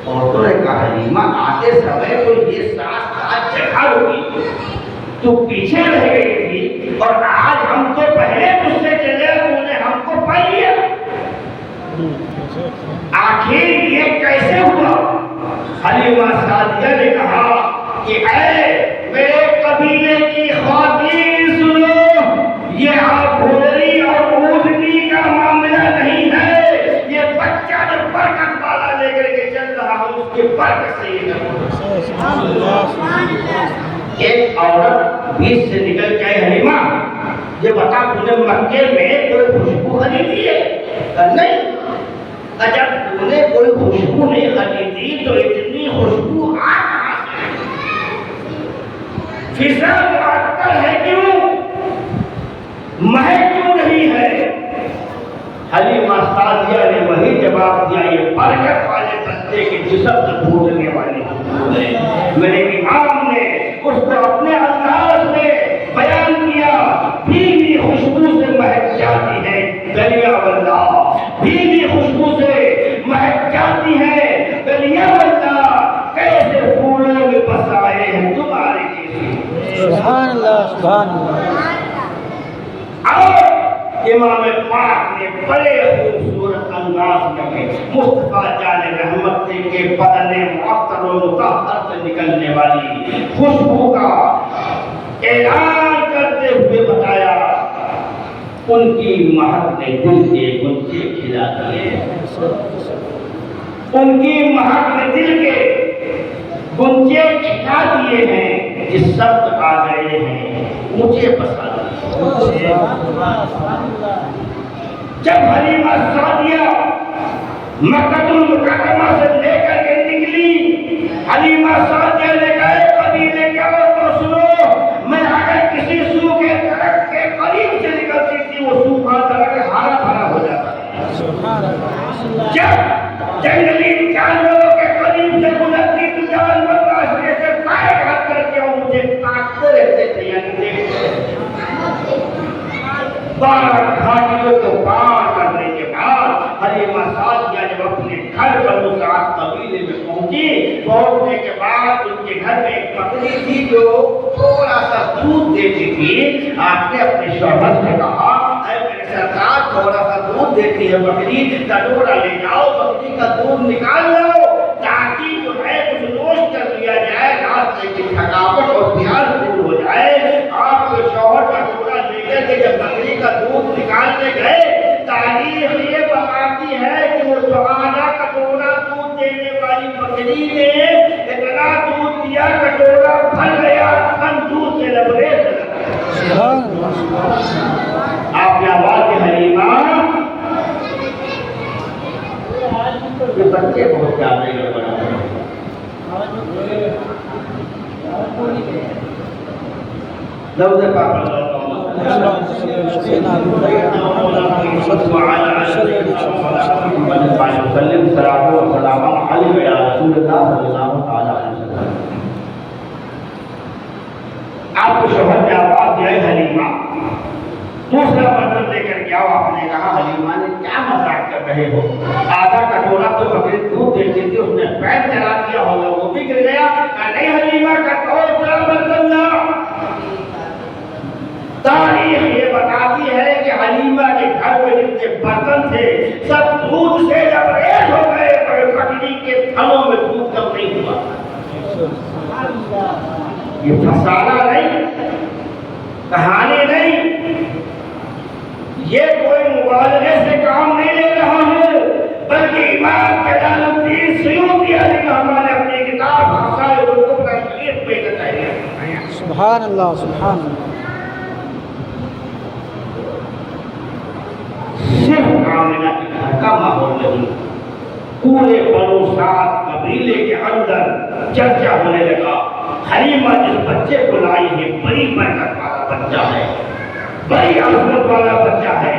عورتوں نے کہا حلیمہ آتے سمے تو یہ ساتھ جگہ ہوگی، تو پیچھے رہ گئی تھی اور آج ہم تو پہلے تجھ سے چلے، تو نے ہم کو پا لیا، آخر یہ کیسے ہوا؟ حلیمہ سعدیہ نے کہا کہ اے میرے قبیلے کی خواتین سنو، یہ آبھوری اور اونٹنی کا معاملہ نہیں ہے، یہ بچہ جو برکت والا لے کر کے چل رہا ہوں اس کی برکت سے یہ ایک عورت بیچ سے نکل کے حلیمہ یہ بتا تم نے مکے میں کوئی خوشبو خریدی ہے؟ نہیں، جب تم نے کوئی خوشبو نہیں خریدی تو اتنی خوشبو آ کہاں سے؟ فضا معطر ہے کیوں؟ مہک کیوں نہیں ہے؟ حلیمہ سعدیہ نے وہی جواب دیا، یہ برکت والے بندے کے جسم سے پھوٹنے والی خوشبو ہے۔ میرے امام نے اس کو اپنے انداز میں بیان کیا، بھیگی خوشبو سے مہک جاتی ہے گلیاں واللہ، بھیگی خوشبو سے مہک جاتی ہے گلیاں واللہ، کیسے پھولوں میں بسائے ہیں تمہارے جیسے۔ سبحان اللہ سبحان اللہ۔ اور امام پاک نے بڑے خوبصورت انداز میں مصطفیٰ جان رحمت کے بدن معطر و مطہر سے نکلنے والی خوشبو کا اعلان کرتے ہوئے بتایا، ان کی مہک نے دل کے گنجے کھلا دیے، ان کی مہک نے دل کے گنجے کھلا دیے ہیں، جس سبت آ گئے ہیں مجھے بسا دیے۔ جب حلیمہ سعدیہ مکہ المکرمہ سے لے کر کے نکلی، حلیمہ سعدیہ نے کہا قبیلے کے عورتوں سنو، میں اگر کسی سوکھے درخت کے قریب سے نکلتی تھی وہ سوکھا درخت ہرا بھرا ہو جاتا ہے، جب جنگلی جانوروں کے قریب سے گزرتی تو جانور راستے سے پائے ہاتھ کر کے وہ مجھے کاٹتے رہتے تھے، یعنی دیکھتے رہتے۔ 12 گھاٹیوں کو پار کرنے کے بعد حلیمہ سعدیہ جب اپنے گھر بنو سعد قبیلے میں پہنچنے کے بعد ان کے گھر میں ایک بکری تھی جو تھوڑا سا دودھ دیتی تھی۔ آپ نے اپنے شوہر سے کہا اے میرے سرکار تھوڑا سا دودھ دیتی ہے بکری، کٹورا لے جاؤ، بکری کا دودھ نکال لو تاکہ جو ہے کچھ نوش کر لیا جائے، راستے کی تھکاوٹ اور پیاس دور ہو جائے۔ آپ کے شوہر کٹورا لے کر کے جب بکری کا دودھ نکالنے گئے، تاریخ یہ بتاتی ہے کہ وہ سوانہ کٹورا دودھ دینے والی بکری نے اتنا دودھ دیا کٹورا بھر گیا، ہم دودھ سے لبریز لگا۔ آپ نے آواز کی حلیمہ یہ بچے بہت زیادہ ہی گڑبڑ ہیں۔ لفظ پاک آپ کو شوہر نے آواز دیا حلیمہ دوسرا برتن لے کر کے آؤ۔ آپ نے کہا حلیمہ نے کیا مذاق کر رہے ہو؟ آدھا کٹورا تو بکری دودھ دیتی تھی، اس نے پیر چلا دیا ہوگا وہ بھی گر گیا۔ نہیں حلیمہ کا دوسرا برتن لاؤ۔ تاریخ یہ بتاتی ہے کہ حلیمہ کے گھر میں جتنے برتن تھے سب دودھ سے لبریز ہو گئے، پر بکری کے تھنوں میں دودھ کم نہیں ہوا۔ یہ فسانہ نہیں، کہانی نہیں، یہ کوئی مبالغے سے کام نہیں لے رہا ہوں، بلکہ امام جلال الدین سیوطی علیہ رحمہ نے اپنی کتاب خصائص الکبریٰ شریف میں بتایا۔ سبحان اللہ سبحان اللہ۔ صرف آمنہ کے گھر کا ماحول نہیں، پورے بنو سعد قبیلے کے اندر چرچا ہونے لگا۔ حلیمہ جس بچے کو لائی ہے بڑی برکت والا بچہ ہے، بڑی عظمت والا بچہ ہے۔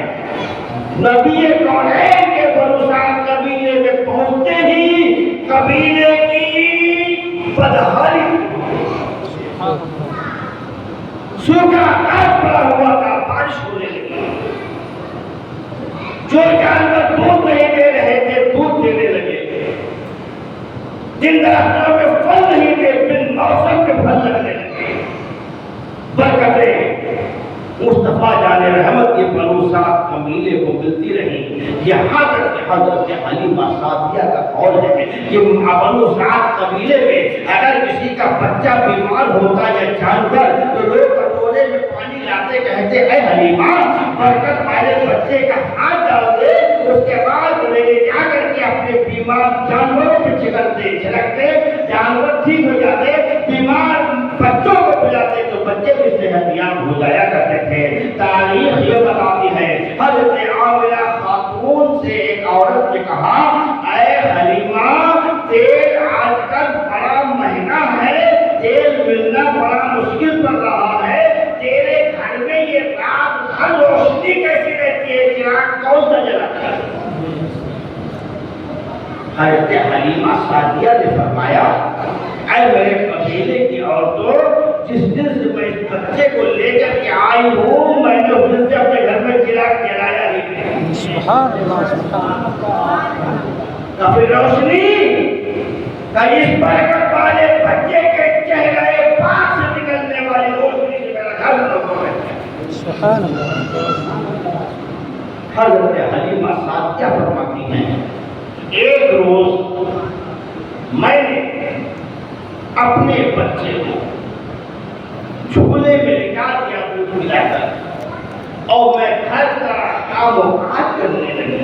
نبی کونین کے بنو سعد قبیلے میں پہنچتے ہی قبیلے کی بدحالی، سوکھا کاٹ پڑا ہوا تھا، بارش ہونے لگی، جو جانور دودھ نہیں دے رہے تھے دودھ دینے لگے، جن درختوں میں پھل نہیں تھے بن موسم کے پھل لگنے لگے۔ برکتیں مصطفیٰ جان رحمت کے بنو سعد قبیلے کو ملتی رہی، یہاں تک کہ حضرت حلیمہ سعدیہ کا قول ہے کہ بنو سعد قبیلے میں اگر کسی کا بچہ بیمار ہوتا یا جانور تو لوگ کٹورے میں پانی لاتے، کہتے اے حلیمہ برکت والے بچے کا ہاتھ ڈال دے، اس کے بعد لے جا کر کے اپنے بیمار جانوروں پہ چھڑکتے، جانور ٹھیک ہو جاتے، بیمار بچوں کو پلاتے تو بچے بھی صحتیاب ہو جایا کرتے تھے۔ تاریخ یہ بتاتی ہے حضرت عامرہ خاتون سے ایک عورت نے کہا اے حلیمہ تیل آج کل بڑا مہنگا ہے، تیل ملنا بڑا مشکل پڑ رہا ہے، تیرے گھر میں یہ رات بھر روشنی کیسی رہتی ہے، چراغ کون سا جلاتا ہے؟ حضرت حلیمہ سعدیہ نے فرمایا اے میرے قبیلے کی عورتوں، جس دن سے میں اس بچے کو لے کر کے آئی ہوں میں نے اس دن سے اپنے گھر میں چراغ جلایا ہی نہیں۔ سبحان اللہ سبحان اللہ۔ کبھی روشنی کبھی اس برکت والے بچے کے چہرے پاک سے نکلنے والی روشنی سے میرا گھر لوگوں میں سبحان اللہ۔ حضرت حلیمہ سعدیہ فرماتی ہیں ایک روز میں نے اپنے بچے کو جھولے میں لٹا دیا دودھ پلا کر اور میں گھر کا کام و کاج کرنے لگی۔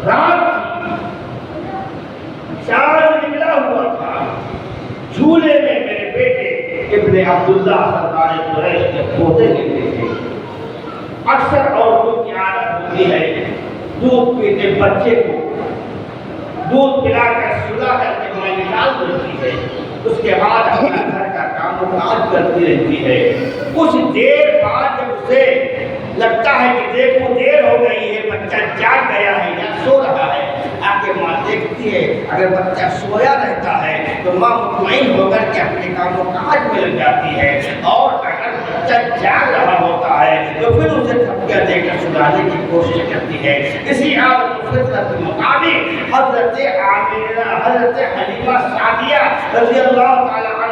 رات چاند نکلا ہوا تھا، جھولے میں میرے بیٹے ابن عبداللہ سرکار قریش کے پوتے لیتے تھے۔ اکثر عورتوں کی عادت ہوتی ہے دودھ پیتے بچے کو دودھ پلا کر سلا کر کے ماں نکال دیتی ہے، اس کے بعد اپنا گھر کا کام و کاج کرتی رہتی ہے۔ کچھ دیر بعد جب اسے لگتا ہے کہ دیکھو دیر ہو گئی ہے، بچہ جاگ گیا ہے یا سو رہا ہے، آ کے ماں دیکھتی ہے اگر بچہ سویا رہتا ہے تو ماں مطمئن ہو کر کے اپنے کام و کاج میں لگ جاتی ہے، اور اگر بچہ جاگ رہا ہوتا ہے تو پھر اسے تھپکیاں دے کر سلانے کی کوشش کرتی ہے۔ اسی عادت و فطرت کے مطابق حضرت حلیمہ سعدیہ رضی اللہ تعالی عنہ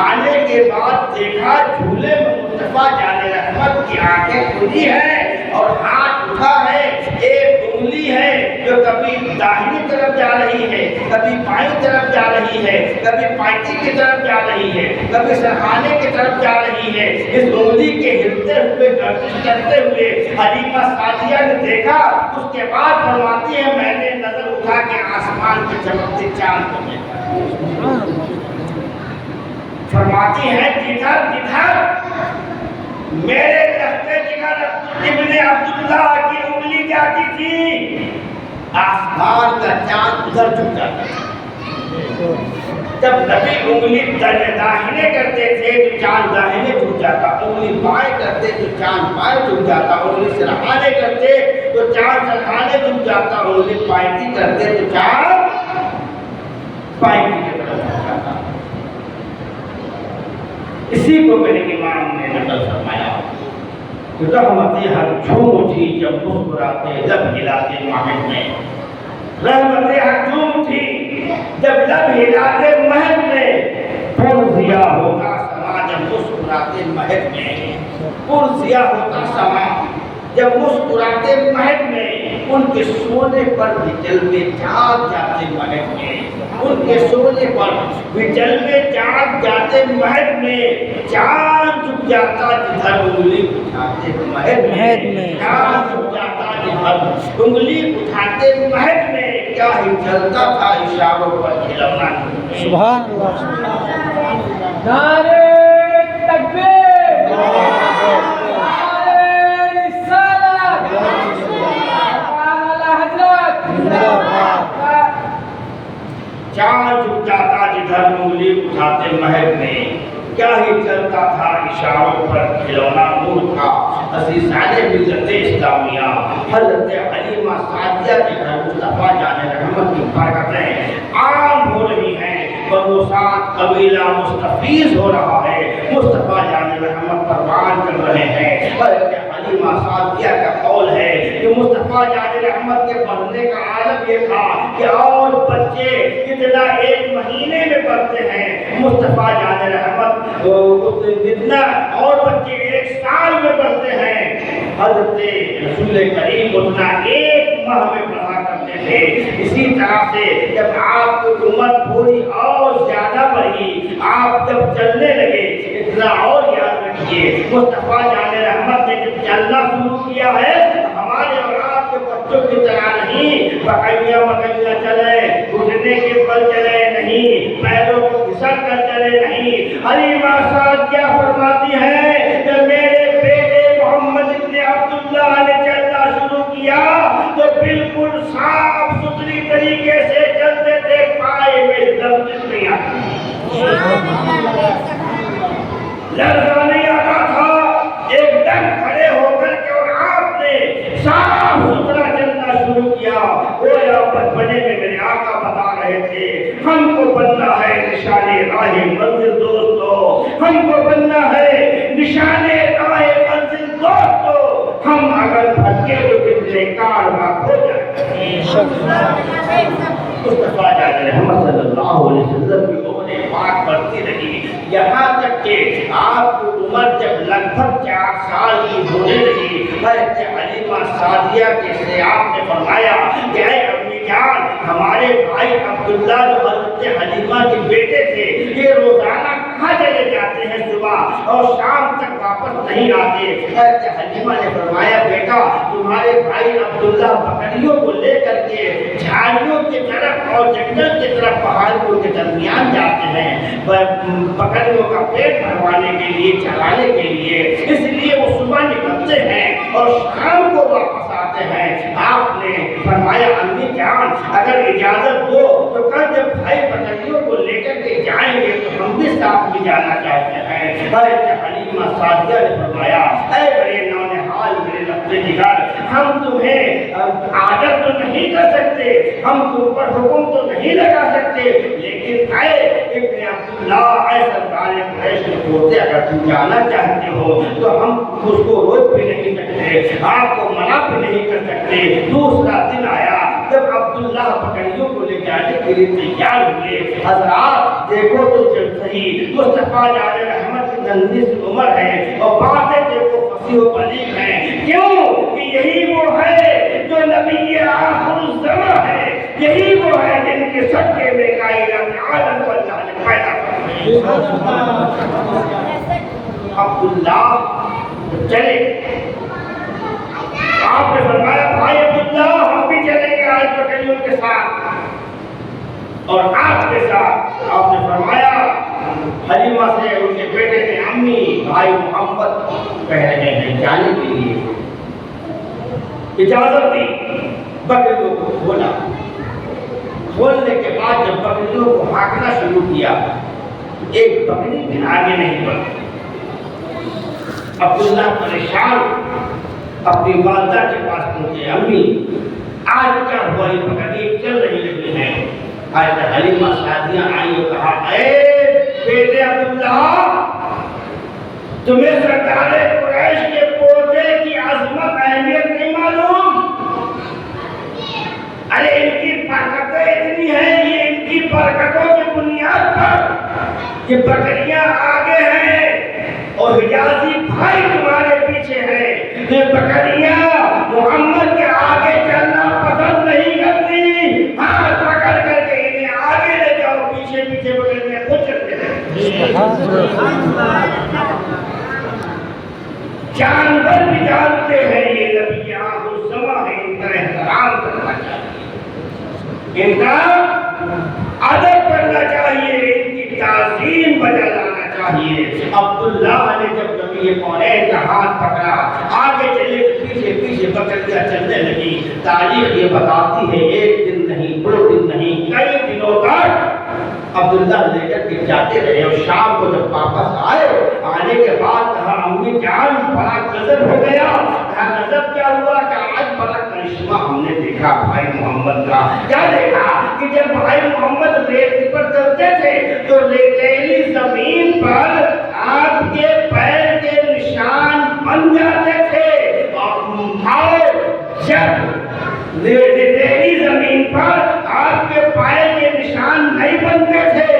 آنے کے بعد دیکھا جھولے میں مصطفیٰ جان رحمت کی آنکھیں کھلی ہیں اور ہاتھ اٹھا ہے، ایک انگلی ہے جو کبھی داہنی طرف جا رہی ہے، کبھی بائیں طرف جا رہی ہے، کبھی پائٹی کی طرف جا رہی ہے، کبھی سرحانے کی طرف جا رہی ہے۔ اس انگلی کے ہلتے ہوئے گردش کرتے ہوئے حلیمہ سعدیہ نے دیکھا، اس کے بعد فرماتی ہے میں نے نظر اٹھا کے آسمان پہ چمکتے چاند کو دیکھا۔ فرماتی ہے جدھر جدھر میرے لختے جگر ابن عبداللہ کی انگلی جاتی تھی آسمان کا چاند ادھر جھک جاتا تھا۔ جب نبی انگلی داہنے کرتے تھے تو چاند داہنے جھک جاتا، انگلی بائیں کرتے تو چاند بائیں جھک جاتا، انگلی سرحانے کرتے تو چاند سرحانے جھک جاتا، انگلی پائٹی کرتے تو چاند پائٹی کی طرف جھک جاتا۔ اسی کو میرے امام نے نقل فرمایا کہ رحمت حق جھوم اٹھی جب مسکراتے لب ہلاتے مہد میں، رحمت حق جھوم اٹھی جب لب ہلاتے مہد میں، پرزیا ہوتا سما جب مسکراتے مہد میں، پرزیا ہوتا سما جب مسکراتے مہد میں، ان کے سونے پر بھی جلوے جاگ جاتے مہد میں، ان کے سونے پر بھی جلوے جاگ جاتے مہد میں، چاند جھک جاتا جدھر انگلی اٹھاتے مہد میں، چاند جھک جاتا جدھر انگلی اٹھاتے مہد میں، کیا ہی چلتا تھا اشاروں پر کھلونا۔ سبحان اللہ سبحان اللہ۔ نعرہ تکبیر، نعرہ رسالت، اعلیٰ حضرت زندہ باد۔ چاند جھک جاتا جدھر انگلی اٹھاتے مہد میں، کیا ہی چلتا تھا اشاروں پر کھلونا نور تھا۔ عزیزان ملت اسلامیہ، حضرت حلیمہ سعدیہ کے گھر مصطفیٰ جان رحمت کی برکتیں عام ہو رہی ہیں، بنو سعد قبیلہ مستفیض ہو رہا ہے، مصطفیٰ جان رحمت پروان کر رہے ہیں۔ حضرت حلیمہ سعدیہ کا قول ہے کہ مصطفیٰ جان رحمت کے پڑھنے کا عالم یہ تھا کہ اور بچے اتنا ایک مہینے میں پڑھتے ہیں، مصطفیٰ جان رحمت اتنا اور بچے ایک سال میں پڑھتے ہیں، حضرت رسول کریم اتنا ایک ماہ میں پڑھا کرتے تھے۔ اسی طرح سے جب آپ کی عمر تھوڑی اور زیادہ بڑھی، آپ جب چلنے لگے، اتنا اور یاد رکھیے مصطفیٰ جان رحمت نے جب چلنا شروع کیا ہے، ہمارے اور آپ کے بچوں کی طرح نہیں بکیاں مکیاں چلے، گھٹنے کے بل چلے نہیں، پیروں کو گھسٹ کر چلے نہیں۔ حلیمہ سعدیہ فرماتی ہے کہ میرے بیٹے محمد ابن عبداللہ نے چلنا شروع کیا تو بالکل صاف ستھری طریقے سے چلتے تھے، پائے میں لرزش نہیں آتی، لرزہ نہیں آتا تھا، ایک دم کھڑے ہو کر کے اور آپ نے صاف ستھرا چلنا شروع کیا۔ گویا بچپنے میں میرے آقا بتا رہے تھے ہم کو بننا ہے نشان راہ منزل دوستو، ہم کو بننا ہے نشان راہ منزل دوستو، ہم اگر بھٹکے تو کتنے کارواں ہو جائے۔ مصطفیٰ جان رحمت صلی اللہ علیہ وسلم کی عمر پاک بڑھتی رہی، یہاں تک کہ آپ کی عمر جب لگ بھگ 4 سال کی ہونے لگی، حضرت حلیمہ سعدیہ کے سے آپ نے فرمایا کہ اے امی جان، ہمارے بھائی عبداللہ جو حضرت حلیمہ کے بیٹے تھے، یہ روزانہ کہاں چلے جاتے ہیں صبح اور شام تک واپس نہیں آتے۔ حضرت حلیمہ نے فرمایا بیٹا تمہارے بھائی عبداللہ بکریوں کو لے کر کے جھاڑیوں کی طرف اور جنگل کی طرف پہاڑیوں کے درمیان جاتے ہیں بکریوں کا پیٹ بھروانے کے لیے، چرانے کے لیے، اس لیے وہ صبح نکلتے ہیں اور شام کو واپس آتے ہیں۔ آپ نے فرمایا امی جان اگر اجازت دو تو کل جب بھائی بکریوں کو لے کر کے جائیں گے تو ہم بھی ساتھ میں جانا چاہتے ہیں۔ حضرت حلیمہ سعدیہ نے فرمایا اے بڑے نونہال میرے لفظ جگر، ہم تمہیں عادت تو نہیں کر سکتے، ہم تم پر حکم تو نہیں لگا سکتے، لیکن اے ابن عبداللہ، اے سردار قریش کے پوتے، اگر تم جانا چاہتے ہو تو ہم اس کو روک بھی نہیں سکتے، آپ کو منع بھی نہیں کر سکتے۔ دوسرا دن آیا جب عبداللہ بکریوں کو لے جانے کے لیے تیار ہوئے، حضرات دیکھو تو جب صحیح مصطفیٰ جان رحمت کی ننھی سی عمر ہے اور باتیں دیکھو فصیح و بلیغ ہیں، کیوں کہ یہی وہ ہے جو نبی آخر الزمان ہے، یہی وہ ہے جن کے صدقے میں کائنات عالم کو اللہ نے پیدا کیا۔ عبداللہ چلے، آپ نے فرمایا بھائی عبداللہ ہم بھی چلیں گے آج بکریوں کے ساتھ اور آپ کے ساتھ۔ آپ نے فرمایا حلیمہ سے ان کے بیٹے نے امی بھائی محمد کہہ رہے ہیں جانے کے لیے، اجازت دی، بکریوں کو کھولا، کھولنے کے بعد جب بکریوں کو ہانکنا شروع کیا ایک بکری بھی آگے نہیں بڑھی۔ عبداللہ پریشان اپنی والدہ کے پاس پہنچے، امی آج کیا ہوا، یہ بکری چل نہیں رہی ہے۔ حضرت حلیمہ سعدیہ آئی اور کہا اے بیٹے عبداللہ، تمہیں سردار قریش کے پوتے کی عظمت اہمیت نہیں معلوم؟ ارے ان کی برکتیں اتنی ہیں، یہ ان کی برکتوں کی بنیاد پر یہ بکریاں آگے ہیں اور حجازی بھائی تمہارے پیچھے ہیں، یہ بکریاں محمد کے آگے چلنا پسند نہیں کرتی، ہاتھ پکڑ کر کے انہیں آگے لے جاؤ، پیچھے پیچھے بکریاں خود چلتے رہتے۔ جانور بھی جانتے ہیں یہ نبی آخر الزمان ہے، ان کا احترام کرنا چاہیے، ان کا ادب کرنا چاہیے، ان کی تعظیم بجا لانا چاہیے۔ عبداللہ نے جب نبی کونین کا ہاتھ پکڑا، آگے چلے پیچھے پیچھے بکریاں چلنے لگی۔ تاریخ یہ بتاتی ہے ایک دن نہیں، 2 دن نہیں، کئی دنوں تک عبداللہ لے کر کے جاتے رہے اور شام کو جب واپس آئے، آنے کے بعد کہا امی جان بڑا غضب ہو گیا۔ کہا غضب کیا ہوا؟ کہ آج بڑا کرشمہ ہم نے دیکھا بھائی محمد کا۔ کیا دیکھا؟ کہ جب بھائی محمد ریت پر چلتے تھے تو ریتیلی زمین پر آپ کے پیر کے نشان بن جاتے تھے اور جب ریتیلی زمین پر آپ کے پائے کے نشان نہیں بنتے تھے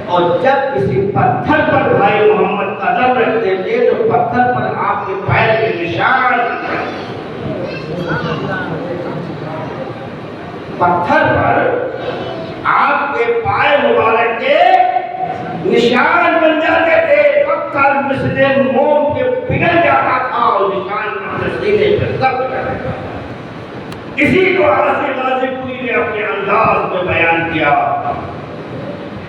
اور جب کسی پتھر پر بھائی محمد قدم رکھتے تھے تو پتھر پر آپ کے پائے کے نشان پتھر پر آپ کے پائے مبارک کے نشان بن جاتے تھے، پتھر مثل موم کے پگھل جاتا تھا اور نشان اپنے سینے پہ ضبط کر رہا تھا۔ اسی کو حاصل غازی پوری نے اپنے انداز میں بیان کیا،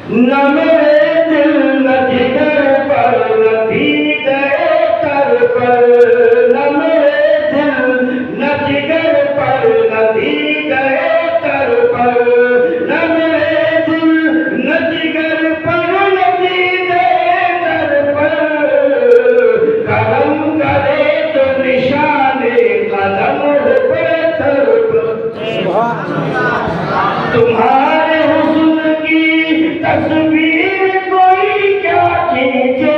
نہ میرے دل نہ جگر پر نہ دیدے کر پر، نہ میرے دل نہ جگر پر نہ دیدے کر پر، نہ میرے دل نہ جگر پر نہ دیدے کر پر، قدم کرے تو نشان قدم پتھر پر، تمہارے حسن کی تصویر کوئی کیا کھینچے،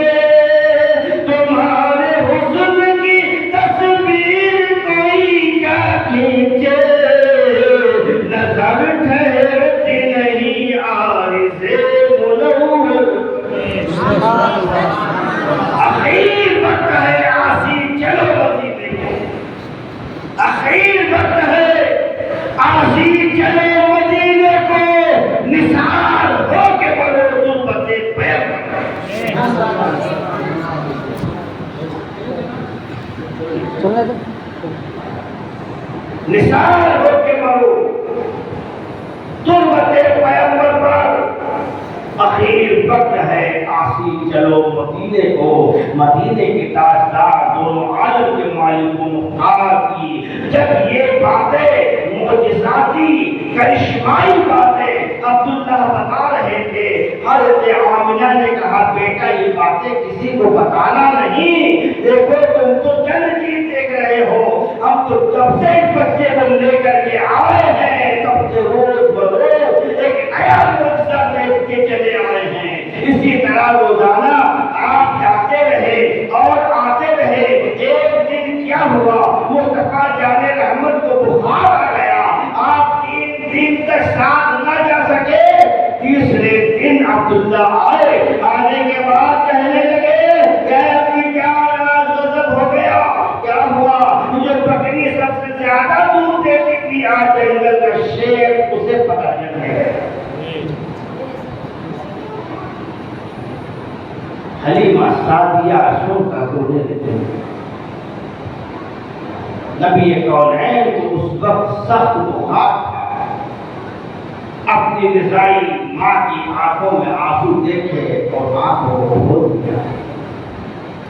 تمہارے حسن کی تصویر کوئی کیا کھینچے، نظر ٹھہرتی نہیں عارض منور، اخیر وقت ہے آسی چلو مدینے کو، اخیر وقت ہے آسی چلو مدینے کو، نثار ہو کے بڑھو غربت پیر نثار ہو کے بڑھو غربت پیغمبر پر، اخیر وقت ہے آسی چلو مدینے کو، مدینے کے تاجدار دونوں عالم کے مالک و مختار کی جب یہ باتیں معجزاتی کرشمائی باتیں عبداللہ بتا رہے تھے، حضرت آمنہ نے کہا بیٹا یہ باتیں کسی کو بتانا نہیں، دیکھو تم تو چند چیز دیکھ رہے ہو، ہم تو جب سے اس بچے کو لے کر کے آئے ہیں تب سے روز بروز ایک نیا معجزہ دیکھ کے چلے آئے ہیں، اسی طرح روزانہ آپ جاتے رہے اور آتے رہے، ایک دن کیا ہوا مصطفیٰ جان رحمت کو بخار آ گیا، آپ 3 دن تک ساتھ نہ جا سکے، تیسرے دن عبداللہ آئے، آنے کے بعد کہنے لگے کہ ابھی کیا غضب ہو گیا، کیا ہوا، جو بکری سب سے زیادہ دودھ دیتی تھی آج جنگل کا شیر اسے پتہ چل گیا۔ حلیمہ سعدیہ سن کر رونے لگے، نبی کونین کو اس وقت سخت بخار تھا، اپنی رضائی ماں کی آنکھوں میں آنسو دیکھے اور آنکھوں کو کھول دیا،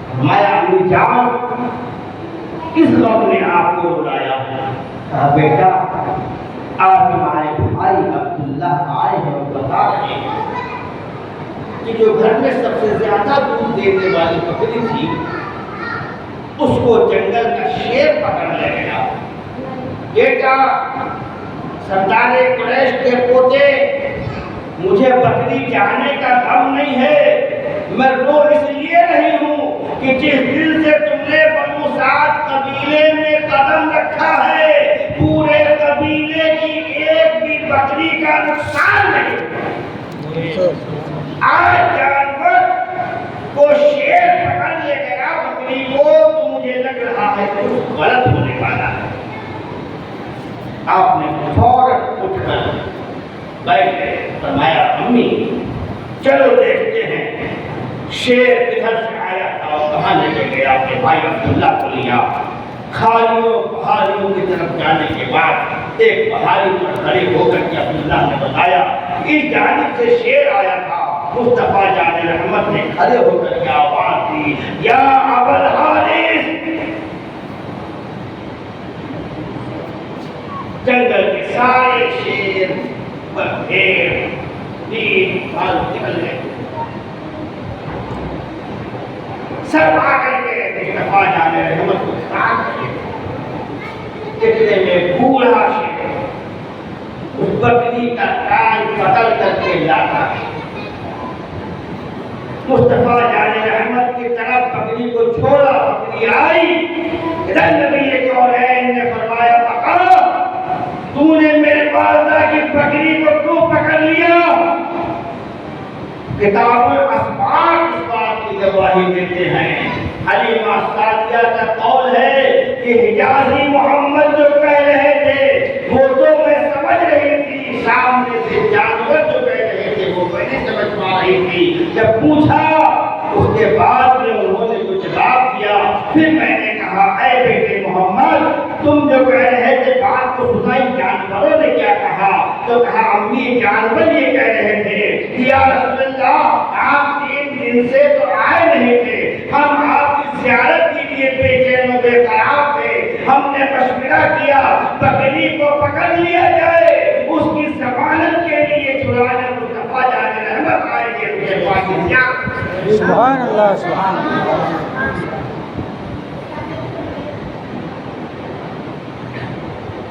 فرمایا امی جان کس غم نے آپ کو رلایا؟ کہا بیٹا آپ ہمارے بھائی عبداللہ آئے ہیں اور بتا رہے ہیں کہ جو گھر میں سب سے زیادہ دودھ دینے والی بکری تھی اس کو جنگل کا شیر پکڑ لے گیا۔ بیٹا سردار قریش کے پوتے مجھے بکری جانے کا غم نہیں ہے، میں رو اس لیے نہیں ہوں کہ جس دل سے تم نے بنو سعد قبیلے میں قدم رکھا ہے پورے قبیلے کی ایک بھی بکری کا نقصان نہیں، آج جانور کو شیر پکڑ لے گیا بکری کو تو مجھے لگ رہا ہے کچھ غلط ہونے والا ہے۔ آپ نے فوراً اٹھ کر بیٹھ گئے، فرمایا امی چلو دیکھتے ہیں شیر کدھر سے آیا تھا اور کہاں لے کے گیا۔ اپنے بھائی عبداللہ کو لیا، کھالیوں پہاڑیوں کی طرف جانے کے بعد ایک پہاڑی پر کھڑے ہو کر کے عبداللہ نے بتایا اس جانب سے شیر آیا تھا۔ مصطفیٰ جان رحمت نے کھڑے ہو کر کے آواز دی یا ابا الحارث، جنگل کے سارے شیر بھیڑ بال نکل گئے، سب آ کر کے مصطفیٰ جان رحمت کو ساتھ اتنے میں بوڑھا شیر اس بکری کا کان بدل کر کے لاتا ہے، مصطفیٰ جان رحمت کی طرف بکری کو چھوڑا، بکری آئی، ادھر نبی کونین نے فرمایا کتاب الاسباب اس بات کی گواہی دیتے ہیں۔ حلیمہ سعدیہ کا قول ہے کہ حجازی محمد جو کہہ رہے تھے وہ تو میں سمجھ رہی تھی، سامنے سے جانور جو کہہ رہے تھے وہ میں نہیں سمجھ پا رہی تھی۔ جب پوچھا اس کے بعد میں انہوں نے کچھ جواب دیا، پھر میں نے کہا اے بیٹے محمد تم جو کہہ رہے تھے بات کو سنائی، جانوروں نے کیا کہا؟ تو کہا امی جانور یہ کہہ رہے تھے کہ یا رسول اللہ آپ 3 دن سے تو آئے نہیں تھے، ہم آپ کی زیارت کے لیے بے چین و بے قرار تھے، ہم نے مشورہ کیا بکری کو پکڑ لیا جائے، اس کی ضمانت کے لیے چھڑانے مصطفیٰ جان رحمت آئے گے ان کے پاس۔ سبحان اللہ سبحان اللہ۔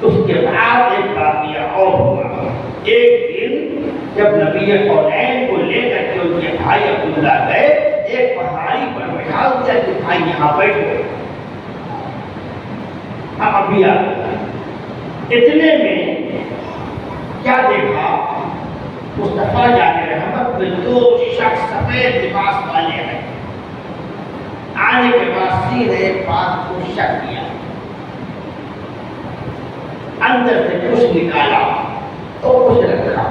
اس کے بعد ایک واقعہ اور ہوا۔ ایک دن جب نبی کونین کو لے کر کے ان کے بھائی عبداللہ گئے، ایک پہاڑی پر بٹھا دیا کہ بھائی یہاں بیٹھو، ہم ابھی آ گئے۔ اتنے میں کیا دیکھا؟ مصطفیٰ جان رحمت میں 2 شخص سفید لباس والے ہیں۔ آنے کے بعد سیدھے بات کو شک کیا، اندر سے کچھ نکالا تو کچھ رکھا۔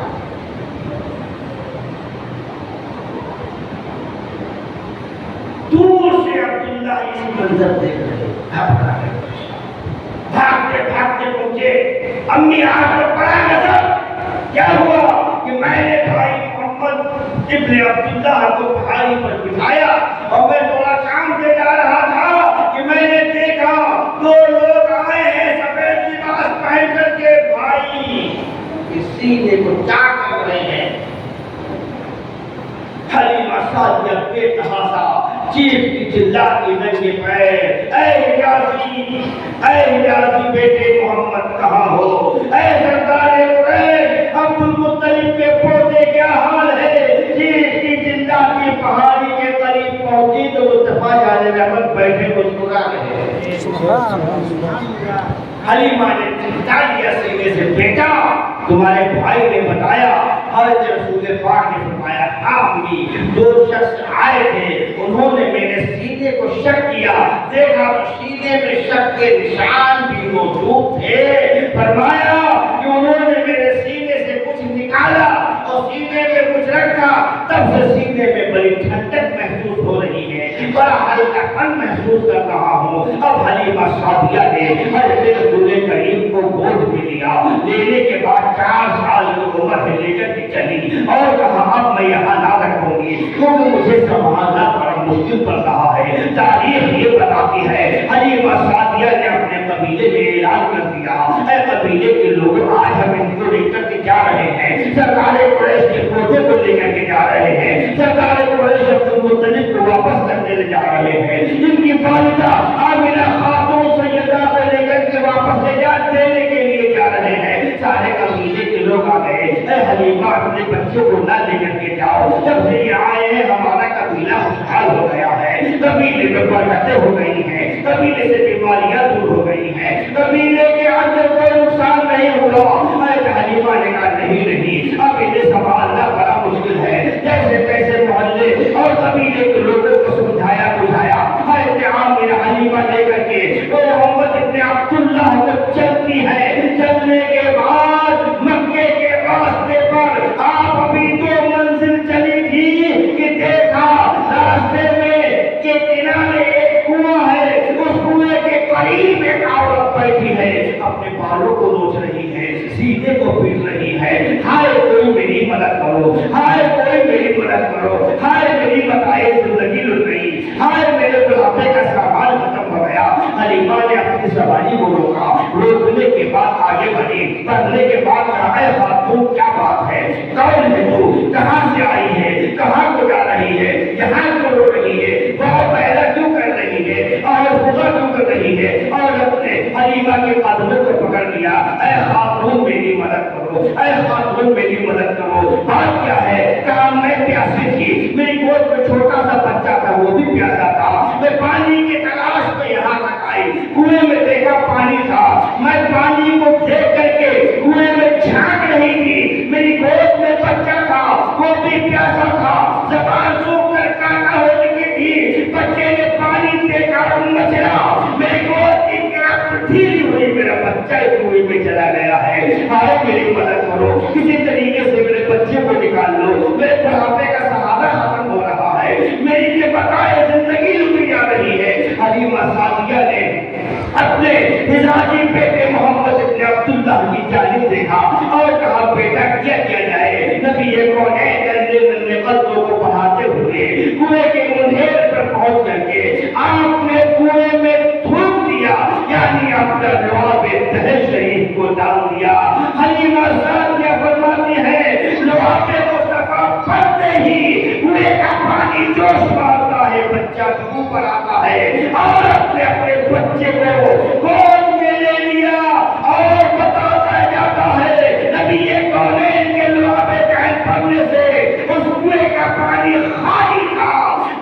دور سے عبداللہ اس منظر دیکھ رہے، گھبرا گئے، بھاگتے بھاگتے پہنچے۔ امی آج تو بڑا غضب، کیا ہوا؟ کہ میں نے بھائی محمد ابن عبداللہ کو پہاڑی پر بٹھایا اور میں تھوڑا کام سے جا رہا تھا کہ میں نے دیکھا 2 لوگ آئے ہیں سفید لباس پہن کر کے، بھائی اس سینے کو چاک کر رہے ہیں۔ حلیمہ سعدیہ بے تحاشا چیخ کی چلاتی ننگے پیر، اے حجازی بیٹے محمد کہاں ہو؟ اے سردار قریش عبد المطلب کے پوتے کیا حال ہے؟ چیخ کی چلاتی پہاڑی کے قریب پہنچی تو مصطفیٰ جان رحمت بیٹھے مسکرا رہے۔ حلیمہ نے چمٹا لیا سینے سے، بیٹا تمہارے بھائی نے بتایا، حضرت رسول پاک نے فرمایا امی 2 شخص آئے تھے، انہوں نے میرے سینے کو شک کیا، دیکھا تو سینے میں شک کے نشان بھی موجود تھے، فرمایا کہ انہوں نے میرے سینے سے کچھ نکالا اور سینے میں کچھ رکھا، تب سے سینے میں بڑی ٹھنڈک محسوس ہو رہی ہے، بڑا ہلکا پن محسوس کر رہا ہوں۔ اب حلیمہ سعدیہ نے حضرت رسول کریم کو گود میں لیا، لینے کے بعد 4 سال کی عمر میں لے کر کے چلی اور کہا اب میں یہاں نہ رکھوں گی کیونکہ مجھے سنبھالنا بڑا مشکل پڑ رہا ہے۔ تاریخ یہ بتاتی ہے حلیمہ سعدیہ نے اپنے قبیلے میں اعلان کر دیا، اے قبیلے کے لوگ آج ہم ان کو لے کر کے جا رہے ہیں، سردار قریش کے پوتے کو لے کر کے جا رہے ہیں، سردار قریش عبد المطلب کو واپس کرنے لے جا رہے ہیں، ان کی والدہ آمنہ خاتون سیدہ کو لے کر کے واپس لے جا دینے کے لیے جا رہے ہیں۔ سارے قبیلے کے لوگ آ گئے، اے حلیمہ اپنے بچے کو نہ لے کر کے جاؤ، جب سے یہ آئے ہیں ہمارا قبیلہ خوشحال ہو گیا ہے، قبیلے میں برکتیں ہو گئی ہیں، قبیلے سے بیماریاں دور ہو گئی ہیں، قبیلے کے اندر کوئی نقصان نہیں ہوا۔ اے حلیمہ نے کہا نہیں، اب انہیں سنبھالنا بڑا مشکل ہے، جیسے تیسے محلے اور قبیلے کے لوگوں کو سمجھایا بجھایا، حضرت عامر حلیمہ لے کر کے وہ محمد ابن عبداللہ تک چلتی ہے۔ چلنے کے بعد مکے کے راستے پر آپ ابھی 2 منزل چلی تھی کہ دیکھا راستے میں کہ کنارے ایک کنواں ہے، اس کنویں کے قریب ایک عورت بیٹھی ہے، اپنے بالوں کو نوچ رہی ہے، سینے کو پیٹ رہی ہے، ہائے کوئی میری مدد کرو، ہائے کوئی میری مدد کرو، ہائے میری بتائے زندگی لٹ گئی، ہائے میرے بڑھاپے کا سامان ختم ہو گیا۔ حلیمہ نے اپنی سواری کو روکا، روکنے کے بعد آگے بڑھی، بڑھنے کے بعد اے خاتون کیا بات ہے، کون ہے تو، کہاں سے آئی ہے، کہاں کو جا رہی ہے، یہاں کو رو رہی ہے، بہت پیدا کیوں کر رہی ہے اور خدا کیوں کر رہی ہے؟ اور اپنے حلیمہ کے قدموں کو پکڑ لیا، اے خاتون میری مدد کرو، اے خاتون میری مدد کرو، بات کیا ہے؟ کہا میں پیاسی تھی، میری گود میں چھوٹا سا بچہ تھا وہ بھی پیاسا تھا، میں پانی کی تلاش میں یہاں تک آئی، کنویں میں دیکھا پانی تھا، میں پانی کو دیکھ کر کے کنویں میں جھانک رہی تھی، میری گود میں بچہ تھا وہ بھی پیاسا تھا، بچہ کنویں میں چلا گیا ہے، ہائے میری مدد کرو، کسی طریقے سے میرے بچے کو نکال لو، میرے بڑھاپے کا سہارا ختم ہو رہا ہے، میری یہ بقائے زندگی لٹی جا رہی ہے۔ حلیمہ سعدیہ نے اپنے حجازی بیٹے محمد ابن عبداللہ کی جانب دیکھا اور کہا بیٹا کیا کیا جائے؟ نبی کونین ننھے قدموں کو بڑھاتے ہوئے کنویں کے منڈھیر پر پہنچ کر کے آپ نے کنویں میں تھوک دیا، یعنی اپنا لعاب طہر شریف کو ڈال دیا۔ حلیمہ سعدیہ فرماتی ہے لعاب مصطفیٰ پڑتے ہی کنویں کا پانی جوش مارتا ہے، بچہ اوپر آتا ہے، عورت نے اپنے بچے کو گود میں لے لیا اور بتاتا جاتا ہے نبی کونین کے لعاب طہر پڑنے سے اس کنویں کا پانی خالی کا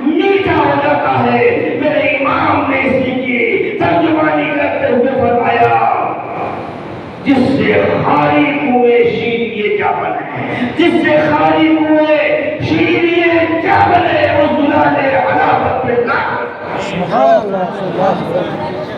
میٹھا ہو جاتا ہے۔ میرے امام نے اسی کی ترجمانی کرتے ہوئے فرمایا جس سے خالی کنویں شیریں جا بنے، جس سے خالی کنویں شیریں جا بنے، اس دلالے علاوت پہ لاکھ سبحان اللہ سبحان اللہ۔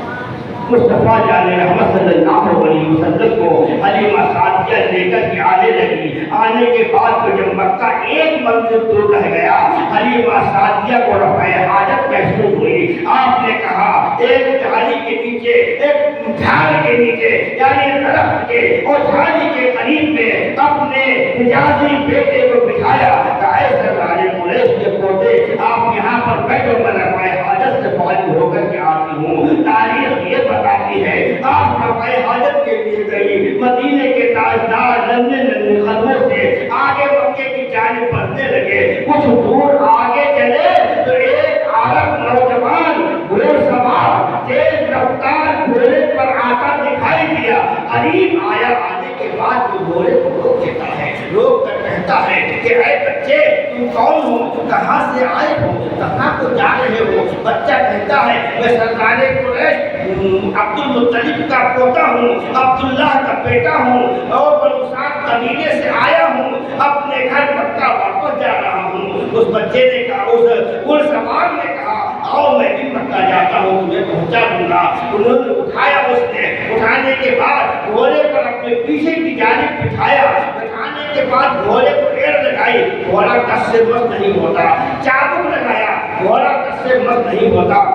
مصطفیٰ جان رحمت صلی اللہ علیہ وسلم کو حلیمہ سعدیہ لے کر کے آنے لگی۔ آنے کے بعد تو جب مکہ ایک منزل دور رہ گیا، حلیمہ سعدیہ کو رفع حاجت محسوس ہوئی۔ آپ نے کہا ایک جھاڑی کے نیچے، ایک جھاڑ کے نیچے یعنی درخت کے اور جھاڑی کے قریب میں اپنے حجازی بیٹے کو بٹھایا، کہا اے سردار قریش کے پوتے آپ یہاں پر بیٹھو، میں رفع حاجت سے فارغ ہو کر کے آتی ہوں۔ تاریخ یہ بتاتی ہے آپ رفع حاجت کے لیے گئی، مدینے کے تاجدار ننھے ننھے قدموں سے آگے مکے کی جانب بڑھنے لگے۔ کچھ دور آگے چلے تو ایک عرب نوجوان گھوڑ سوار تیز رفتار گھوڑے پر آتا دکھائی دیا۔ قریب آیا، آنے کے بعد وہ گھوڑے کو روک دیتا ہے، روک کر کہتا ہے کہ اے بچے تم کون ہو، کہاں سے آئے ہو، کہاں کو جا رہے ہو؟ بچہ کہتا ہے میں سردار قریش عبد المطلب کا پوتا ہوں، عبداللہ کا بیٹا ہوں اور بنو سعد قبیلے سے آیا ہوں، اپنے گھر مکہ واپس جا رہا ہوں۔ اس بچے نے کہا، اس گھوڑ سوار نے کہا آؤ میں بھی مکہ جاتا ہوں، تمہیں پہنچا دوں گا۔ انہوں نے اٹھایا، اس نے اٹھانے کے بعد گھوڑے پر اپنے پیچھے کی جانب بٹھایا، بٹھانے کے بعد گھوڑے کو ایڑ لگائی، گھوڑا کس سے مست نہیں ہوتا، چابک لگایا، گھوڑا کس سے مست نہیں ہوتا۔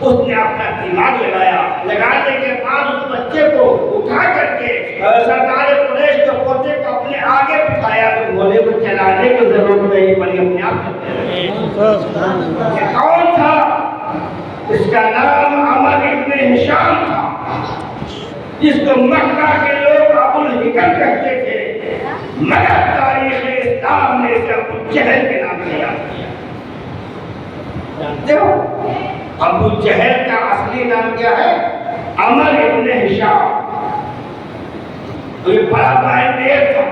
اس نے اپنا دماغ لگایا، لگانے کے بعد اس بچے کو اٹھا کر کے سردار قریش کے پوتے کو اپنے آگے بٹھایا تو گھوڑے کو چلانے کی ضرورت نہیں پڑی، اپنے آپ یہ کون تھا؟ اس کا نام عمر ابن ہشام تھا، جس کو مکہ کے لوگ ابو الحکم کہتے تھے، مگر تاریخ اسلام نے اسے ابو جہل کے نام سے یاد کیا۔ جانتے ہو ابو جہل کا اصلی نام کیا ہے؟ عمر ابن ہشام۔ یہ بڑا ماہر تھا،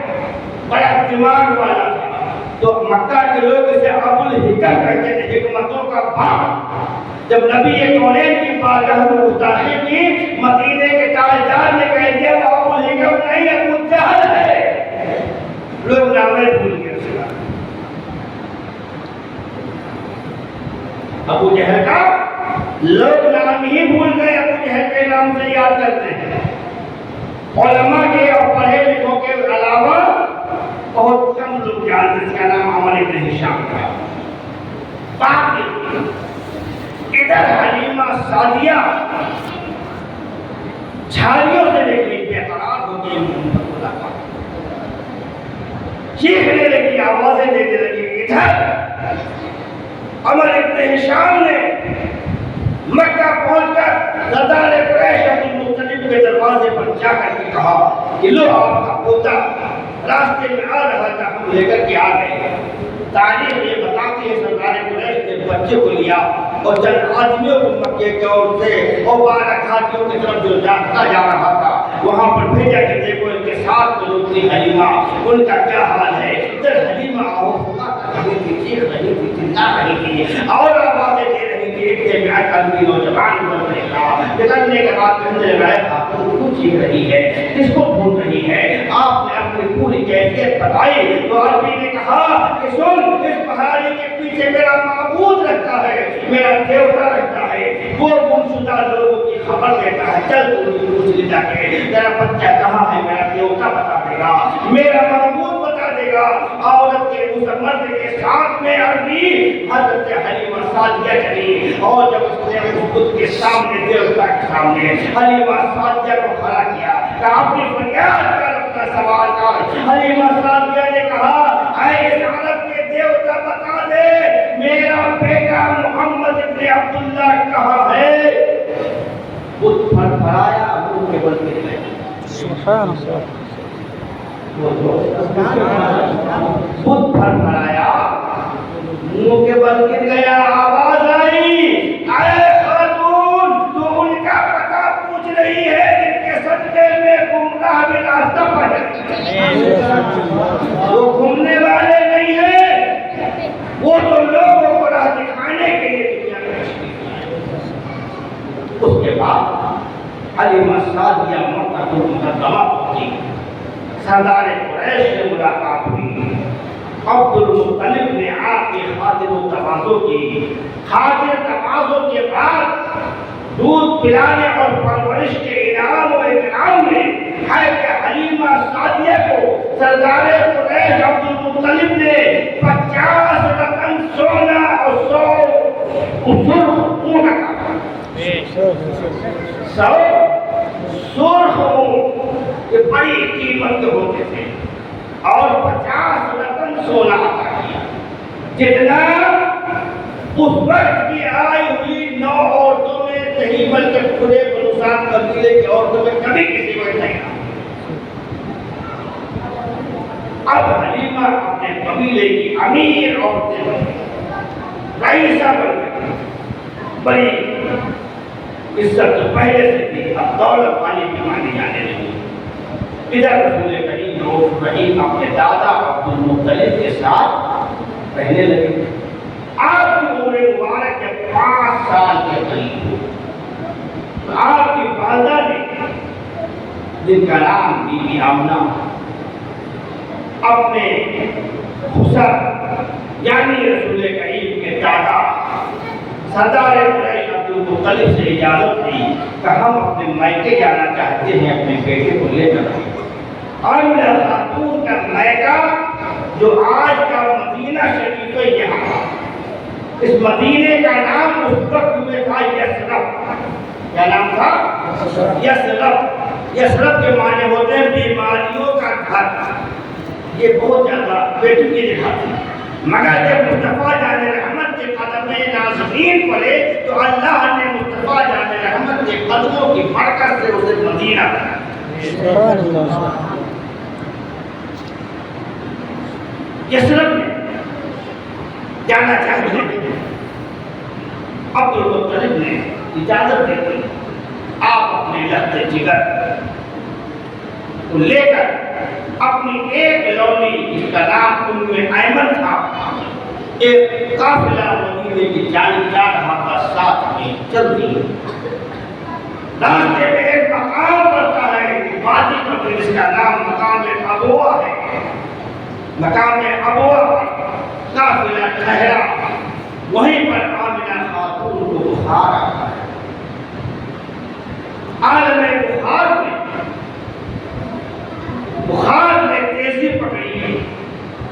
بڑا دماغ والا تھا، تو مکہ کے لوگ اسے ابو الحکم کہتے تھے، حکمتوں کا باپ۔ جب نبی کونین کی بارگاہ میں گستاخی کی، مدینے کے تاجدار نے کہہ دیا وہ ابو الحکم نہیں ابو جہل ہے، لوگ نامے بھول گئے۔ ابو جہل کا لوگ نام ہی بھول گئے، ابو جہل کے نام سے یاد کرتے ہیں۔ علماء کے اور پڑھے لکھوں کے علاوہ بہت کم لوگ جانتے، اس کا نام عمر ابن ہشام تھا۔ باقی ادھر حلیمہ سعدیہ جھاڑیوں سے لگی، بے قرار ہو گئی، چیخنے لگی، آوازیں دینے لگی۔ ادھر عمر ابن ہشام نے مکہ پہنچ کر سردار قریش عبد المطلب کے دروازے پر جا کر کے کہا کہ لو آپ کا پوتا راستے میں آ رہا تھا، ہم لے کر کے آ گئے۔ تاریخ یہ بتاتی ہے سردار قریش نے بچے کو لیا اور چند آدمیوں کو مکے کی اور سے اور 12 کھادیوں کی طرف جو جاتا جا رہا تھا وہاں پر بھیجا کہ دیکھو ان کے ساتھ موجود تھی حلیمہ، ان کا کیا حال ہے۔ ادھر حلیمہ رہی تھی، چیخ رہی تھی، چلا رہی تھی اور آوازیں دے رہی تھی۔ ایک جماعت آدمی نوجوان بن رہے تھا، نکلنے کے بعد کہنے لگا ہے کیوں چیخ رہی ہے، کس کو ڈھونڈ رہی ہے؟ آپ نے اپنی پوری کیفیت کیفیت بتائی تو عربی نے کہا کہ سن، اس پہاڑی کے پیچھے میرا معبود رکھتا ہے، میرا دیوتا رکھتا ہے، وہ گمشدہ لوگوں کی خبر دیتا ہے، چل تو پوچھ لے جا کے تیرا بچہ کہاں ہے، میرا دیوتا بتا دے گا، میرا معبود بتا دے گا۔ عورت کے اس مرد کے ساتھ میں عربی حضرت حلیمہ سعدیہ چلی، اور جب اس نے اس بت کے سامنے، دیوتا کے سامنے حلیمہ سعدیہ کو کھڑا کیا، کہا اپنی فریاد کر، اپنا سوال کر۔ حلیمہ سعدیہ نے کہا اے اس عرب کے دیوتا بتا دے میرا بیٹا محمد ابن عبداللہ کہاں ہے؟ بت پھر پھرایا، منہ کے بل گر گئے۔ سبحان اللہ۔ بت پھر پھرایا، منہ کے بل گر گیا، آواز آئی اے خاتون تو ان کا پتہ پوچھ رہی ہے جن کے صدقے میں گمراہ میں راستہ پڑ وہ گھومنے والے نہیں ہیں، وہ تو لوگوں کو راہ دکھانے کے لیے دنیا میں تشریف لائے۔ اس کے بعد حلیمہ سعدیہ مکہ المکرمہ پہنچی، سردار قریش سے ملاقات ہوئی، عبد المطلب نے آپ کی خاطر و تواضع کی، خاطر تواضع کے بعد دودھ پلانے اور پرورش کے انعام و اکرام میں ہے کہ حلیمہ سعدیہ کو سردار قریش عبد المطلب نے 50 رقم سونا اور 100 اونٹ عطا کیا۔ 100 سرخ اونٹ، یہ بڑی قیمت کے ہوتے تھے، اور 50 رقم سونا عطا کیا، جتنا اس وقت کی آئی ہوئی 9 عورتوں میں نہیں بلکہ پورے بنو سعد قبیلے کی عورتوں میں کبھی کسی کو نہیں آیا۔ اب حلیمہ اپنے قبیلے کی امیر عورتیں بن گئی، رئیسہ بن گئی، بڑی عزت تو پہلے سے تھی، اب دولت والی بھی مانی جانے لگی۔ ادھر رسول کریم رؤوف رحیم اپنے دادا عبد المطلب کے ساتھ رہنے لگے۔ آپ کی عمر مبارک جب 5 سال کے قریب ہوئی تو آپ کی والدہ نے، جن کا نام بی بی آمنہ، اپنے خسر یعنی رسول کریم کے دادا سردار قریش عبد المطلب سے اجازت دی کہ ہم اپنے میکے جانا چاہتے ہیں، اپنے بیٹے کو لے کر۔ اور خاتون کا میکہ جو آج کا مدینہ شریف ہے، یہاں اس مدینے کا نام اس وقت میں تھا یثرب۔ کیا نام تھا؟ یثرب۔ یثرب کے معنی ہوتے ہیں بیماریوں کا گھر۔ یہ بہت زیادہ بیٹی کی جگہ تھی، مگر جب مصطفیٰ جان رحمت کے قدم نازنین پڑے تو اللہ نے مصطفیٰ جان رحمت کے قدموں کی برکت سے اسے مدینہ بنایا۔ سبحان اللہ۔ یثرب میں جانا چاہتے ہیں، عبد المطلب نے اجازت دے دی۔ آپ اپنے لہتے جگر کو لے کر اپنی ایک لونی، جس کا نام ام ایمن تھا، ایک قافلہ مدینے کی جانب جا رہا تھا، ساتھ میں چل دی۔ راستے میں ایک مقام پڑتا ہے وادی پر، جس کا نام مقام ابوا ہے۔ مقام ابوا قافلہ ٹھہرا، وہیں پر آمنہ خاتون کو بخار آتا ہے۔ عالم بخار میں تیزی پکڑی،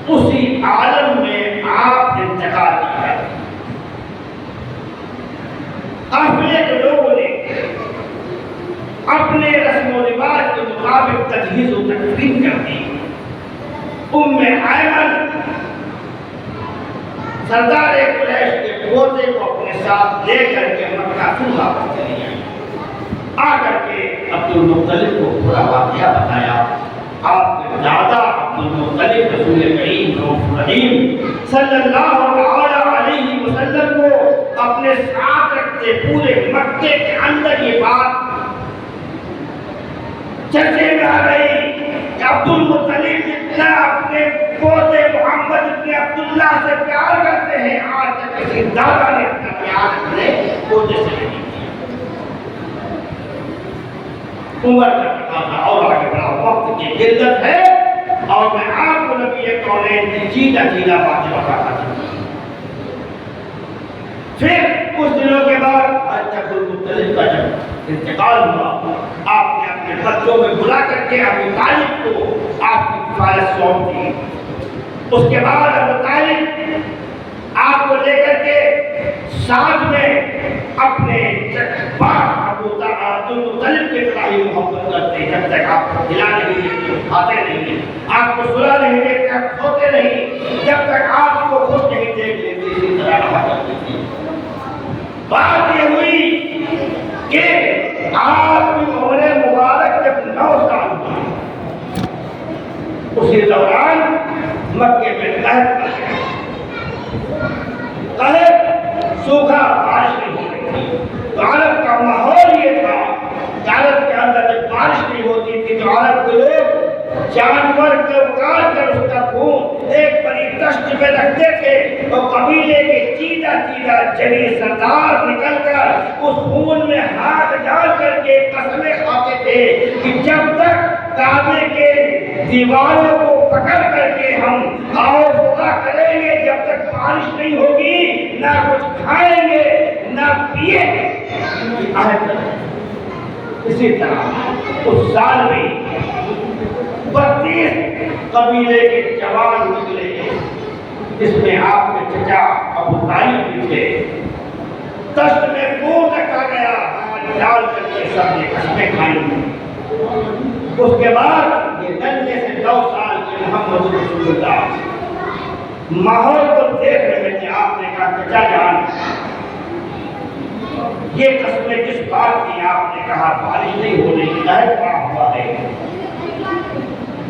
اسی عالم میں آپ انتقال کیا۔ قافلے کے لوگوں نے اپنے رسم و رواج کے مطابق تجہیز و تکفین کر دی۔ ام ایمن سردار قریش کے پوتے کو اپنے ساتھ لے کر کے مکہ سے واپس چلی آئی۔ آ کر کے عبد المطلب کو پورا واقعہ بتایا۔ آپ کے دادا عبد المطلب رسول کریم رؤوف رحیم صلی اللہ علیہ وسلم کو اپنے ساتھ رکھتے پورے مکے کے اندر یہ بات چرچے میں آ گئی کہ عبد المطلب جتنا اپنے پوتے محمد ابن عبداللہ سے پیار کرتے ہیں، آج تک کسی دادا نے اپنا پیار اپنے پوتے سے نہیں کیا۔ عمر کا تقاضا اور آگے بڑھا، وقت کی قلت ہے، اور میں آپ کو نبی کونین کی چیدہ چیدہ باتیں بتاتا تھا۔ پھر کچھ دنوں کے بعد عبد المطلب کا جب انتقال ہوا، آپ نے اپنے بچوں میں بلا کر کے ابو طالب کو آپ کی کفالت سونپ دی۔ اس کے بعد ابو طالب آپ کو لے کر کے ساتھ میں اپنے باپ ابو طالب کے طرح محبت کرتے، جب تک آپ کو کھلا نہیں دیتے، کھاتے نہیں، آپ کو سلا نہیں دیتے، آپ کھوتے نہیں، جب تک آپ کو خوش نہیں دیکھ لیتے، اسی طرح رہا کرتے تھے۔ بات یہ ہوئی کہ آپ کی عمر مبارک جب 9 سال ہوئی، اسی دوران مکے میں قحط پڑ گیا۔ قحط، سوکھا، بارش نہیں ہو رہی تھی۔ تو عرب کا ماحول یہ تھا کہ عرب کے اندر جب بارش نہیں ہوتی تھی تو عرب کے لوگ جانور کو کاٹ کر اس کا خون ایک بڑی دشت میں رکھتے تھے، اور قبیلے کے چیدہ چیدہ جنی سردار نکل کر اس خون میں ہاتھ ڈال کر کے قسمیں کھاتے تھے کہ جب تک کعبے کے دیواروں کو پکڑ کر کے ہم آوازہ کریں گے، جب تک بارش نہیں ہوگی نہ کچھ کھائیں گے نہ پیئیں گے۔ اسی طرح اس سال میں 32 قبیلے کے جوان نکلے، جس میں آپ کے چچا ابو طالب بھی تھے۔ دشت میں خون رکھا گیا، ہاتھ ڈال کر کے سب نے قسمیں کھائیں۔ اس کے بعد یہ ننھے سے 9 سال کے محمد رسول اللہ ماحول کو دیکھ رہے تھے۔ آپ نے کہا چچا جان، یہ قسمیں کس بات کی؟ آپ نے کہا بارش نہیں ہونے کی، قحط پڑا ہوا ہے۔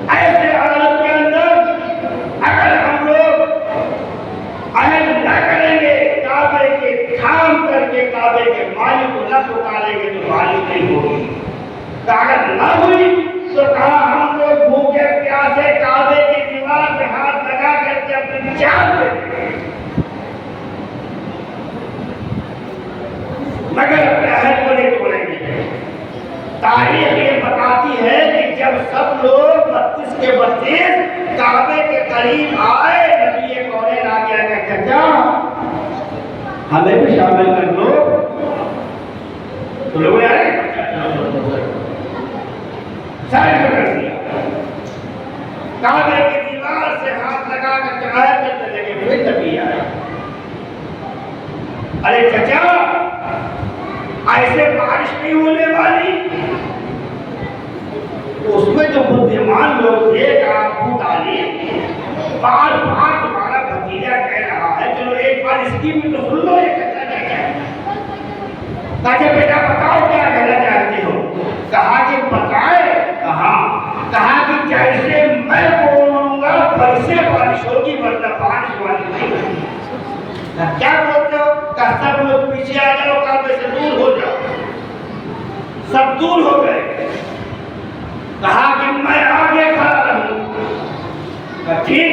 ایسے حالت کے اندر اگر ہم لوگ عہد نہ کریں گے، کعبے کے تھام کر کے کعبے کے مالک کو نہ پکاریں گے تو بارش نہیں ہوگی۔ اگر نہ ہوئی تو کہا ہم لوگ بھوکے پیاسے کعبے کی دیوار پہ ہاتھ لگا کر کے اپنی جان دے دیں گے، مگر اپنے عہد کو نہیں توڑیں گے۔ تاریخ یہ بتاتی ہے کہ جب سب لوگ 32 کے 32 کعبے کے قریب آئے، نبی کونین آ گیا کہ چچا ہمیں بھی شامل کر لو۔ تو لوگوں نے سائڈ میں کر دیا، کعبے کی دیوار سے ہاتھ لگا کر چڑھایا کرنے لگے۔ پھر نبی آئے، ارے چچا ایسے بارش نہیں ہونے والی۔ اس میں جو بدھمان لوگ تھے ابو طالب، بار بار تمہارا بھتیجا کہہ رہا ہے، چلو ایک بار اس کی بھی تو سن لو، یہ کہتا کیا ہے؟ کہا بیٹا بتاؤ کیا کہنا چاہتے ہو؟ کہا کہ بتائے، کہا کہ جیسے میں بولوں گا ویسے بارش ہوگی، ورنہ بارش والی نہیں ہوگی۔ کیا بولتے ہو؟ کہا سب لوگ پیچھے آ جاؤ، کعبے سے دور ہو جاؤ۔ سب دور ہو گئے۔ کہا کہ میں آگے کھڑا رہوں۔ کہا ٹھیک،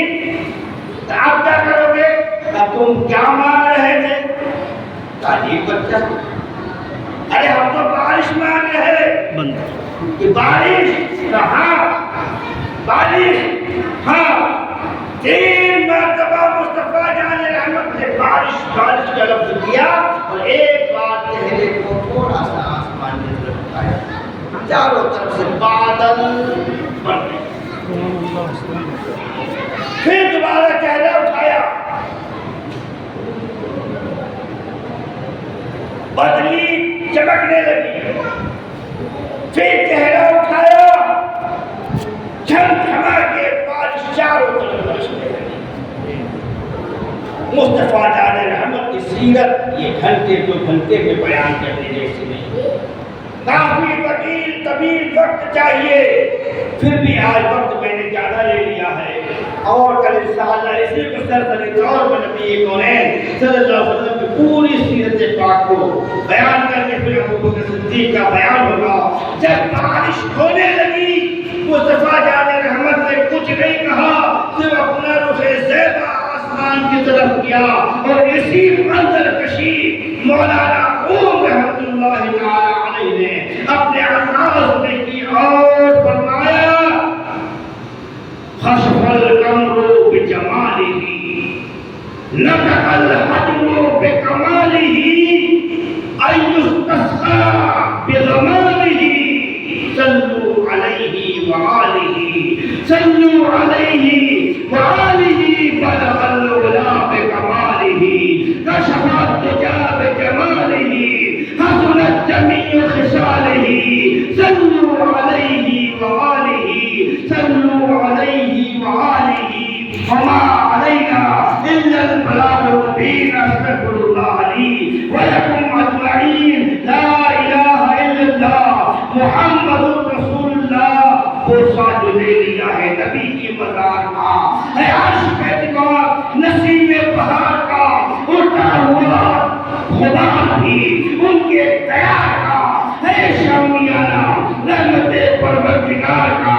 تو آپ کیا کرو گے؟ کہا تم کیا مانگ رہے تھے؟ کہا جی بچہ، ارے ہم تو بارش مانگ رہے کہ بارش کہاں؟ بارش ہاں 3 مرتبہ مصطفیٰ جان رحمت نے بارش کا لفظ کیا، اور ایک بار چہرے کو تھوڑا سا آسمان میں طرف اٹھایا، چاروں طرف سے بادل بن گئے۔ پھر دوبارہ چہرہ اٹھایا، بدلی چمکنے لگی۔ پھر چہرہ اٹھایا، جھمجھما کے بارش چاروں طرف برسنے لگی۔ مصطفیٰ جان رحمت کی سیرت یہ گھنٹے دو گھنٹے میں بیان کرنے جیسی نہیں، کافی طویل وقت چاہیے، پھر بھی آج وقت میں نے زیادہ لے لیا ہے، اور کل انشاءاللہ اسی کو سرسری طور پر نبی کونین صلی اللہ علیہ وسلم کی پوری سیرت پاک کو بیان کر کے پھر ابو بکر صدیق کا بیان ہوگا۔ جب بارش ہونے لگی، مصطفیٰ جان رحمت نے کچھ نہیں کہا، صرف اپنا رخ زیبا آسمان کی طرف کیا، اور اسی منظر کشی مولانا قوم رحمت اللہ تعالی علیہ نے اپنے انداز میں کی اور فرمایا جماله نطق الحجم بكماله أن يستسقى بغمامه صلوا عليه وآله صلوا عليه وآله بلغ العلا بكماله كشف الدجى بجماله حسنت جميع خصاله صلوا عليه وآله صلوا عليه وآله وما علينا إلا البلاغ المبين أستغفر الله لي ولكم أجمعين لا إله إلا الله محمد رسول اللہ وہ ساتھ جو لے لیا ہے نبی کی مزار کا ہے عرش پہ اعتبار نسیم بہار کا اٹھا ہوا خدا بھی ان کے تیار کا ہے شامیانہ رحمت پروردگار کا